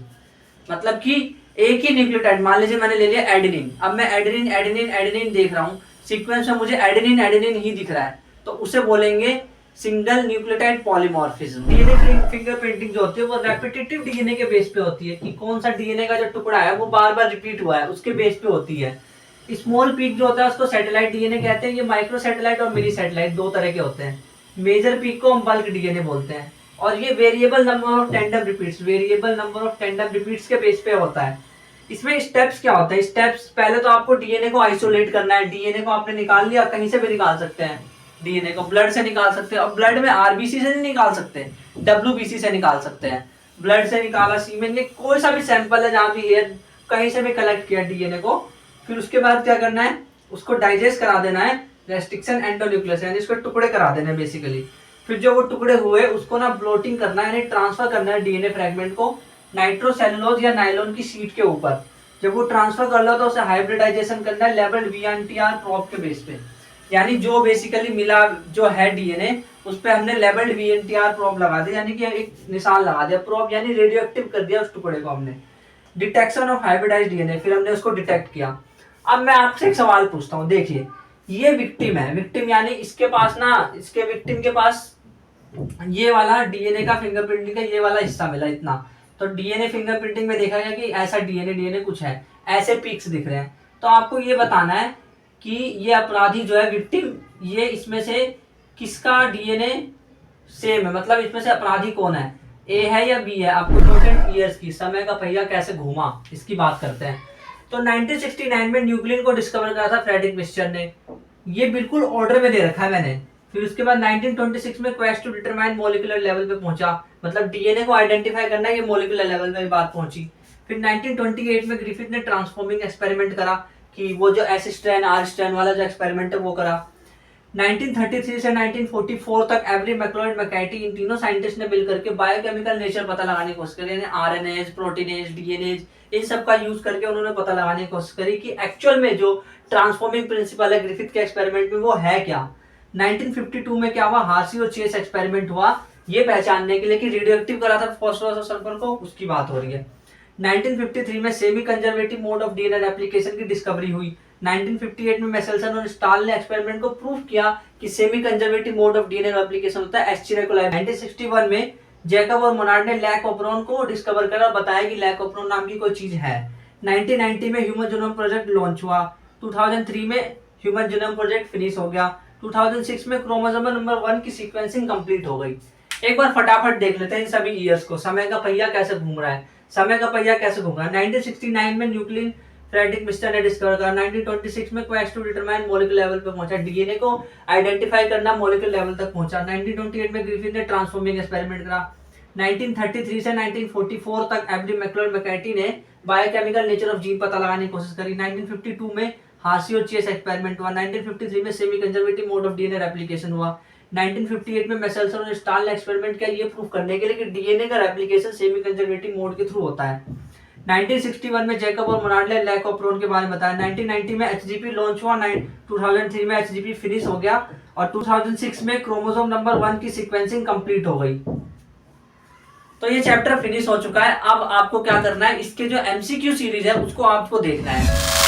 मतलब कि एक ही न्यूक्लियोटाइड, मान लीजिए मैंने ले लिया एडेनिन, अब मैं एडेनिन एडेनिन एडेनिन देख रहा हूँ, सीक्वेंस में मुझे एडेनिन एडेनिन ही दिख रहा है, तो उसे बोलेंगे single nucleotide polymorphism. DNA fingerprinting जो होती है वो रेपिटेटिव डीएनए के बेस पे होती है, कि कौन सा डीएनए का जो टुकड़ा है वो बार बार रिपीट हुआ है उसके बेस पे होती है। स्मॉल पीक जो होता है उसको सैटेलाइट डीएनए कहते हैं। ये माइक्रो सैटेलाइट और मिनी सैटेलाइट 2 तरह के होते हैं। मेजर पीक को हम बल्क डीएनए बोलते हैं। और ये variable number of tandem repeats के बेस पे होता है। इसमें स्टेप्स क्या होते हैं? स्टेप्स पहले तो आपको डीएनए को आइसोलेट करना है। डीएनए को आपने निकाल लिया, कहीं से भी निकाल सकते हैं, डीएनए को ब्लड से निकाल सकते हैं। और ब्लड में आरबीसी से नहीं निकाल सकते, डब्ल्यूबीसी से निकाल सकते हैं। ब्लड से निकाला, सीमेन, कोई सा भी सैंपल है जहां भी है, कहीं से भी कलेक्ट किया डीएनए को, फिर उसके बाद क्या करना है, उसको डाइजेस्ट करा देना है, रेस्ट्रिक्शन एंडोन्यूक्लियस यानी इसको टुकड़े करा देना है बेसिकली। फिर जो वो टुकड़े हुए उसको ना ब्लोटिंग करना है, यानी ट्रांसफर करना है डीएनए फ्रेगमेंट को नाइट्रोसेलुलोज या नायलॉन की शीट के ऊपर। जब वो ट्रांसफर कर लो तो उसे हाइब्रिडाइजेशन करना है लेबल्ड वीएनटीआर प्रोब के बेस पे। यानी जो बेसिकली मिला जो है डीएनए उस पे हमने लेबल्ड वीएनटीआर प्रोब लगा दिया, यानी कि एक निशान लगा दिया, प्रोब यानी रेडियो एक्टिव कर दिया उस टुकड़े को हमने। डिटेक्शन ऑफ हाइब्रिडाइज्ड डीएनए, फिर हमने उसको डिटेक्ट किया। अब मैं आपसे एक सवाल पूछता हूँ, देखिए ये विक्टिम है, विक्टिम यानी इसके पास ना, इसके विक्टिम के पास ये वाला डीएनए का फिंगरप्रिंटिंग का ये वाला हिस्सा मिला इतना। तो डीएनए फिंगरप्रिंटिंग में देखा गया कि ऐसा डीएनए डीएनए कुछ है, ऐसे पीक्स दिख रहे हैं। तो आपको ये बताना है कि ये अपराधी जो है विक्टिम, ये इसमें से किसका डीएनए सेम है, मतलब इसमें से अपराधी कौन है, ए है या बी है। आपको इम्पोर्टेंट ईयर्स की, समय का पहिया कैसे घूमा, इसकी बात करते हैं। तो 1969 में न्यूक्लियन को डिस्कवर करा था फ्रेडरिक मिस्चर ने, ये बिल्कुल ऑर्डर में दे रखा है मैंने। फिर उसके बाद 1926 में quest to determine molecular level पे पहुंचा, मतलब डीएनए को आइडेंटिफाई करना है, ये मॉलिक्यूलर लेवल पे बात पहुंची। फिर 1928 में ग्रिफिथ ने ट्रांसफॉर्मिंग एक्सपेरिमेंट करा, कि वो जो एस स्ट्रैंड आर स्ट्रैंड वाला जो एक्सपेरिमेंट है वो करा। 1933 से 1944 तक एवरी मैक्लोइड मैकेटी, इन तीनों साइंटिस्ट ने मिलकर के बायोकेमिकल नेचर पता लगाने की कोशिश करी, आरएनएज, प्रोटीनेज, डीएनएज, इन सब का यूज करके उन्होंने पता लगाने की कोशिश करी कि एक्चुअल में जो ट्रांसफॉर्मिंग प्रिंसिपल है ग्रिफिथ के एक्सपेरिमेंट में वो है क्या। 1952 में क्या हुआ, हार्सी और चेस एक्सपेरिमेंट हुआ, ये पहचानने के लिए कि रेडियोएक्टिव करा था फास्फोरस और सल्फर को, उसकी बात हो रही है। 1953 में semi conservative mode of DNA replication की डिस्कवरी हुई। 1958 में मेसेल्सन और स्टाल ने एक्सपेरिमेंट को प्रूव किया कि semi conservative mode of DNA replication होता है एस्चेरिया कोलाई। 1961 में जैकब और मोनार्ड ने लैक ओपरॉन को डिस्कवर करा, बताया कि लैक ओपरॉन नाम की कोई चीज है। 1990 में ह्यूमन जीनोम प्रोजेक्ट लॉन्च हुआ। 2003 में ह्यूमन जीनोम प्रोजेक्ट फिनिश हो गया। 2006 में क्रोमोसोम नंबर 1 की सीक्वेंसिंग कंप्लीट हो गई। एक बार फटाफट देख लेते हैं इन सभी ईयर्स को, समय का पहिया कैसे घूम रहा है। समय का पहिया कैसे घूम रहा है, 1969 में न्यूक्लियन फ्रेडरिक मिस्टर ने डिस्कवर करा। 1926 में quest to determine molecular level पे पहुंचा, डीएनए को आइडेंटिफाई करना मॉलिक्यूलर लेवल तक पहुंचा। 1928 में ग्रिफिथ ने ट्रांसफॉर्मिंग एक्सपेरिमेंट करा। 1933 से 1944 तक एवरी मैक्लोइड मैकेटी ने बायोकेमिकल नेचर ऑफ जीन पता लगाने की कोशिश करी। 1952 में हार्सी और चेस एक्सपेरिमेंट हुआ। 1953 में semi conservative mode of DNA replication हुआ। 1958 में मेसेल्सन और स्टाल ने एक्सपेरिमेंट किया ये प्रूव करने के लिए कि डीएनए का रेप्लिकेशन सेमी कंजर्वेटिव मोड के थ्रू होता है। 1961 में जैकब और मोनार्ड ने लैक ओपरॉन के बारे में बताया। 1990 में एचजीपी लॉन्च हुआ। 2003 में एचजीपी फिनिश हो गया और 2006 में क्रोमोसोम नंबर 1 की सीक्वेंसिंग कंप्लीट हो गई। तो ये चैप्टर फिनिश हो चुका है। अब आपको क्या करना है, इसके जो एमसीक्यू सीरीज है उसको आपको देखना है।